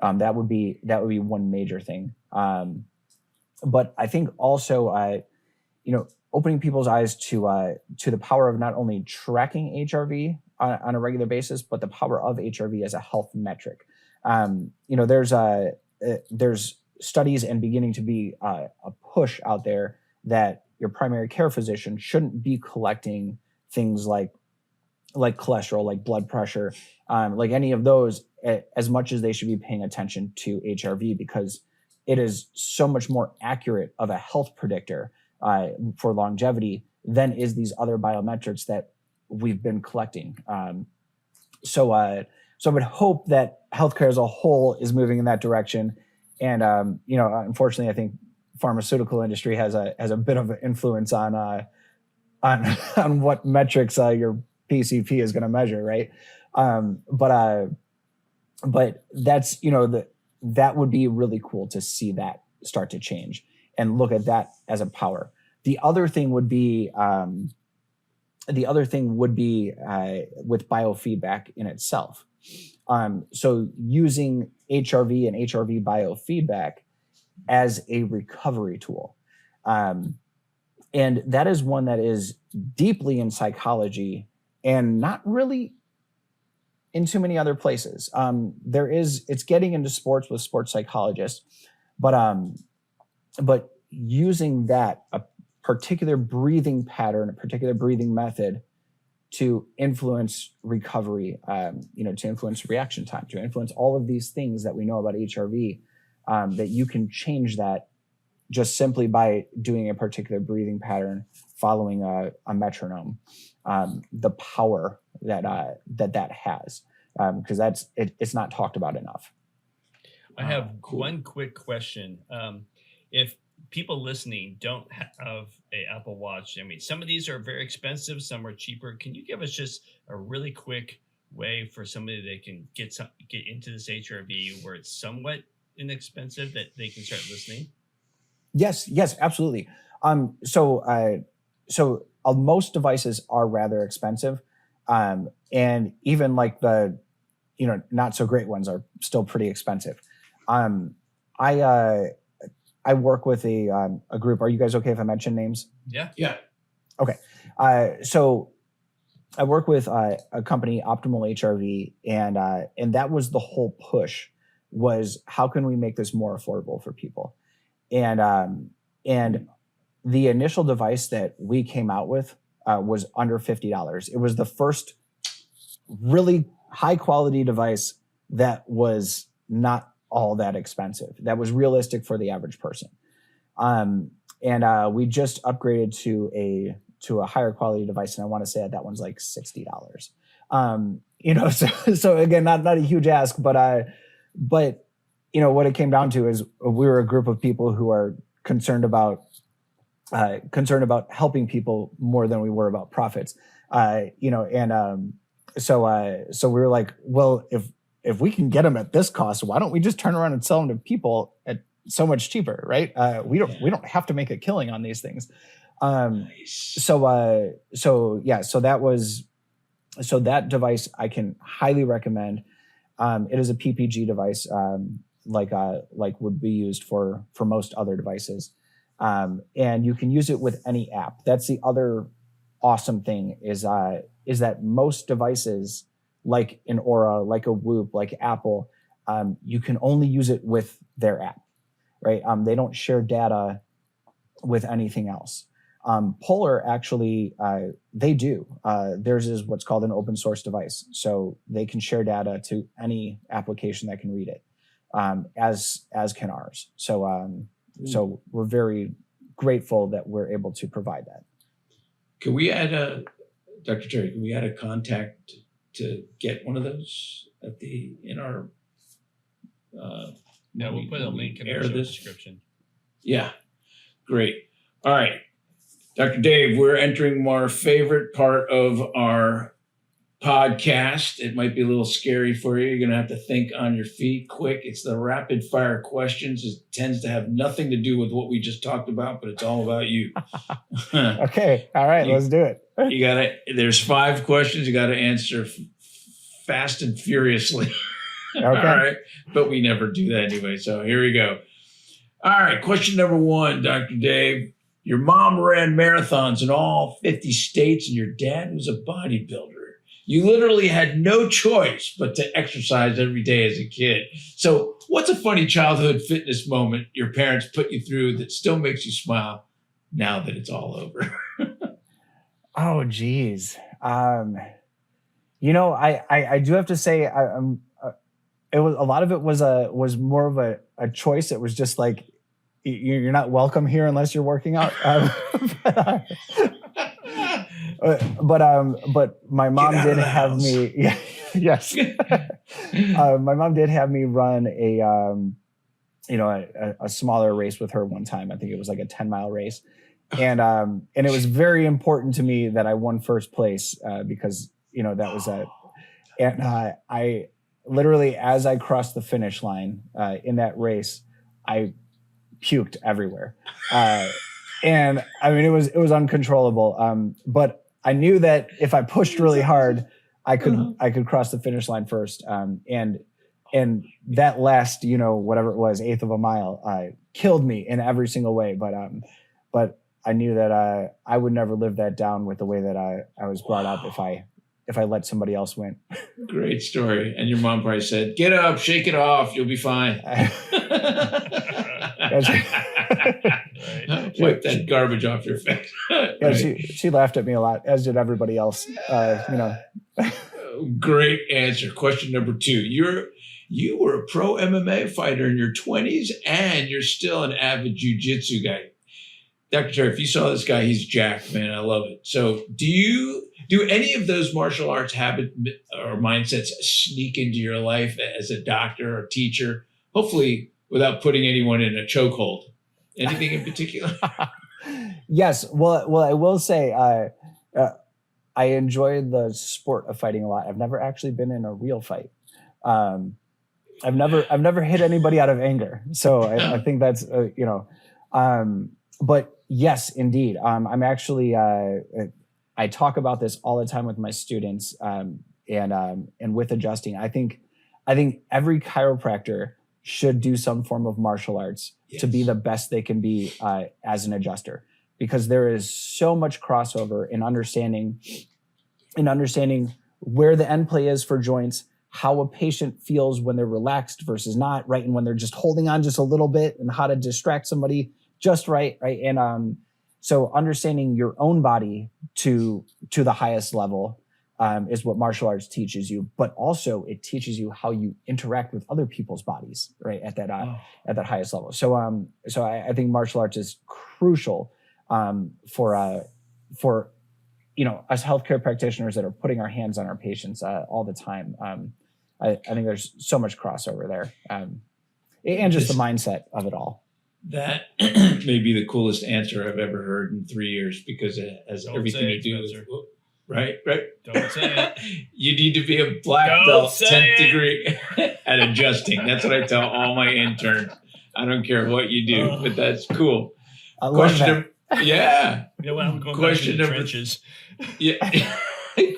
That would be one major thing. But I think also you know, opening people's eyes to the power of not only tracking HRV on a regular basis, but the power of HRV as a health metric. You know, there's studies and beginning to be a push out there that your primary care physician shouldn't be collecting things like cholesterol, like blood pressure, like any of those, as much as they should be paying attention to HRV, because it is so much more accurate of a health predictor for longevity than is these other biometrics that we've been collecting. So I would hope that healthcare as a whole is moving in that direction. And you know, unfortunately, I think pharmaceutical industry has a bit of an influence on what metrics your PCP is going to measure, right? But that's, you know, that would be really cool to see that start to change and look at that as a power. The other thing would be with biofeedback in itself. So using HRV and HRV biofeedback as a recovery tool. And that is one that is deeply in psychology and not really in too many other places. It's getting into sports with sports psychologists, but using that, a particular breathing pattern, a particular breathing method to influence recovery, you know, to influence reaction time, to influence all of these things that we know about HRV, that you can change that just simply by doing a particular breathing pattern, following a metronome. The power that has, because it's not talked about enough. I have one quick question. If people listening don't have a Apple Watch, I mean, some of these are very expensive, some are cheaper. Can you give us just a really quick way for somebody that can get into this HRV where it's somewhat inexpensive that they can start listening? Yes, absolutely. So most devices are rather expensive, and even like the, not so great ones are still pretty expensive. I work with a group. Are you guys okay if I mention names? Yeah. Okay. So I work with a company, Optimal HRV, and that was the whole push, was how can we make this more affordable for people? And the initial device that we came out with was under $50. It was the first really high quality device that was not all that expensive, that was realistic for the average person. And we just upgraded to a higher quality device, and I want to say that one's like $60. So again, not a huge ask, but what it came down to is we were a group of people who are concerned about helping people more than we were about profits. So we were like, well, if we can get them at this cost, why don't we just turn around and sell them to people at so much cheaper, right? We don't have to make a killing on these things. Nice. So that device I can highly recommend. It is a PPG device, like would be used for most other devices. And you can use it with any app. That's the other awesome thing is that most devices, like an Oura, like a Whoop, like Apple, you can only use it with their app, right? They don't share data with anything else. Polar actually, they do. Theirs is what's called an open source device. So they can share data to any application that can read it, as can ours. So we're very grateful that we're able to provide that. Can we add Dr. Terry, can we add a contact to get one of those in our No, we'll put a link in the show description. Yeah, great. All right, Dr. Dave, we're entering our favorite part of our podcast. It might be a little scary for you. You're going to have to think on your feet quick. It's the rapid fire questions. It tends to have nothing to do with what we just talked about, but it's all about you. Okay. All right. Let's do it. There's 5 questions. You got to answer fast and furiously. Okay. All right. But we never do that anyway. So here we go. All right. Question number 1, Dr. Dave. Your mom ran marathons in all 50 states and your dad was a bodybuilder. You literally had no choice but to exercise every day as a kid. So what's a funny childhood fitness moment your parents put you through that still makes you smile now that it's all over? Oh, geez. I do have to say, it was a lot of it was more of a choice. It was just like, you're not welcome here unless you're working out. But my mom did have me. Yeah, yes. My mom did have me run a smaller race with her one time. I think it was like a 10-mile race, and it was very important to me that I won first place because that was and I literally, as I crossed the finish line in that race, I puked everywhere, and I mean it was uncontrollable. But I knew that if I pushed really hard, I could cross the finish line first. And that last, whatever it was, 1/8 of a mile, killed me in every single way. But I knew that I would never live that down with the way that I was brought up if I let somebody else win. Great story. And your mom probably said, "Get up, shake it off, you'll be fine." Wipe that garbage off your face. Yeah, right. She laughed at me a lot, as did everybody else. Great answer. Question number 2. You were a pro MMA fighter in your 20s, and you're still an avid jiu-jitsu guy. Dr. Terry, if you saw this guy, he's jacked, man. I love it. So do any of those martial arts habit or mindsets sneak into your life as a doctor or teacher? Hopefully without putting anyone in a chokehold. Anything in particular? Yes. Well, I will say, I enjoy the sport of fighting a lot. I've never actually been in a real fight. I've never hit anybody out of anger. So I think that's, but yes, indeed. I'm actually, I talk about this all the time with my students, and with adjusting. I think every chiropractor should do some form of martial arts to be the best they can be as an adjuster, because there is so much crossover in understanding where the end play is for joints, how a patient feels when they're relaxed versus not, right? And when they're just holding on just a little bit, and how to distract somebody just right? And so understanding your own body to the highest level is what martial arts teaches you, but also it teaches you how you interact with other people's bodies, right? At that highest level. So I think martial arts is crucial for us healthcare practitioners that are putting our hands on our patients all the time. I think there's so much crossover there, and just the mindset of it all. That may be the coolest answer I've ever heard in 3 years, because it has everything to do with right. Don't say it. You need to be a black belt, 10th degree at adjusting. That's what I tell all my interns. I don't care what you do, but that's cool. I love that. Yeah. You know what? I'm going Question back to the number trenches. Yeah.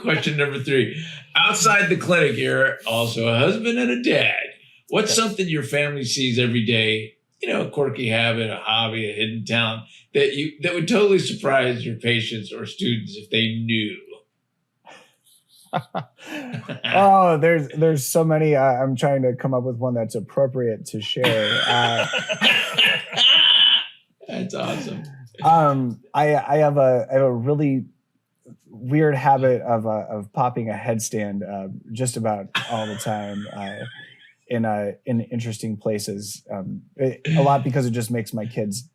Question number 3. Outside the clinic, you're also a husband and a dad. What's something your family sees every day? A quirky habit, a hobby, a hidden talent that would totally surprise your patients or students if they knew. Oh, there's so many. I'm trying to come up with one that's appropriate to share. That's awesome. I have a really weird habit of popping a headstand just about all the time in interesting places. A lot because it just makes my kids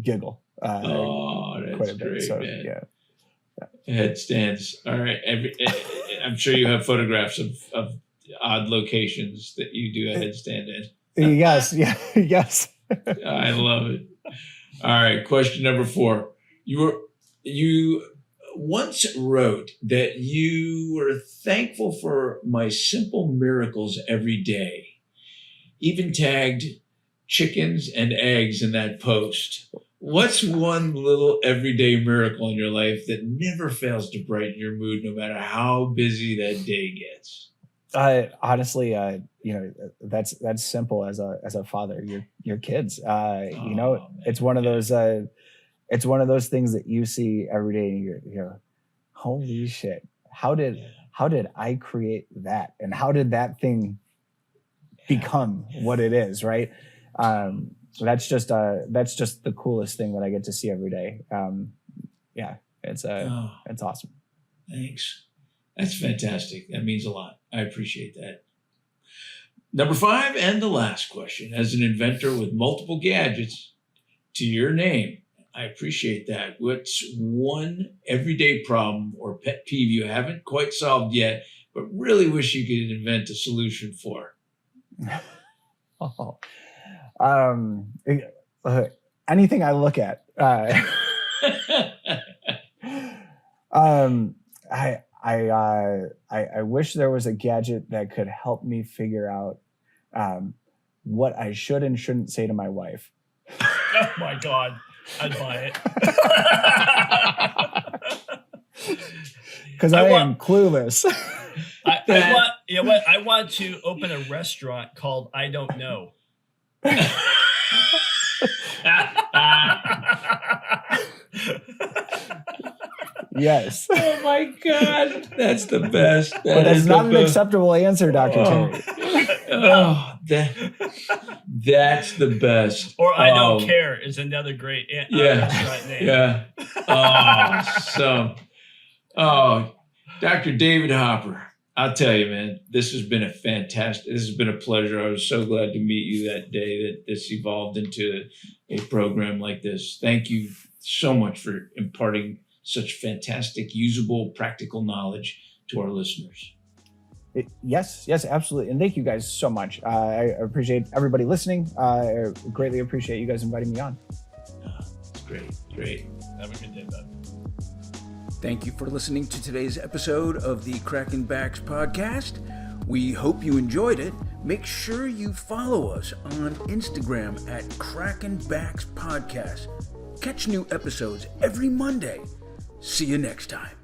giggle. That's quite a bit. great, So, man. yeah. Headstands. All right. I'm sure you have photographs of odd locations that you do a headstand in. Yes. Yeah. Yes. I love it. All right. Question number 4. You once wrote that you were thankful for my simple miracles every day. Even tagged chickens and eggs in that post. What's one little everyday miracle in your life that never fails to brighten your mood, no matter how busy that day gets? Honestly, that's simple as a father. Your kids. It's one of those. It's one of those things that you see every day, and you're holy shit! How did I create that, and how did that thing become what it is? Right. That's just the coolest thing that I get to see every day. It's awesome. Thanks. That's fantastic. That means a lot. I appreciate that. Number 5, and the last question. As an inventor with multiple gadgets to your name, I appreciate that. What's one everyday problem or pet peeve you haven't quite solved yet, but really wish you could invent a solution for? Anything I look at. I wish there was a gadget that could help me figure out what I should and shouldn't say to my wife. Oh my God, I'd buy it. Because I am clueless. I want to open a restaurant called I Don't Know. Yes. Oh my God, that's the best. But that's not an acceptable answer, Dr. Terry. That's the best. Or I Don't Care is another great restaurant name. Yeah. Dr. David Hopper, I'll tell you, man, this has been a pleasure. I was so glad to meet you that day that this evolved into a program like this. Thank you so much for imparting such fantastic, usable, practical knowledge to our listeners. Yes, absolutely. And thank you guys so much. I appreciate everybody listening. I greatly appreciate you guys inviting me on. It's great. Have a good day, bud. Thank you for listening to today's episode of the Crackin Backs Podcast. We hope you enjoyed it. Make sure you follow us on Instagram at Crackin Backs Podcast. Catch new episodes every Monday. See you next time.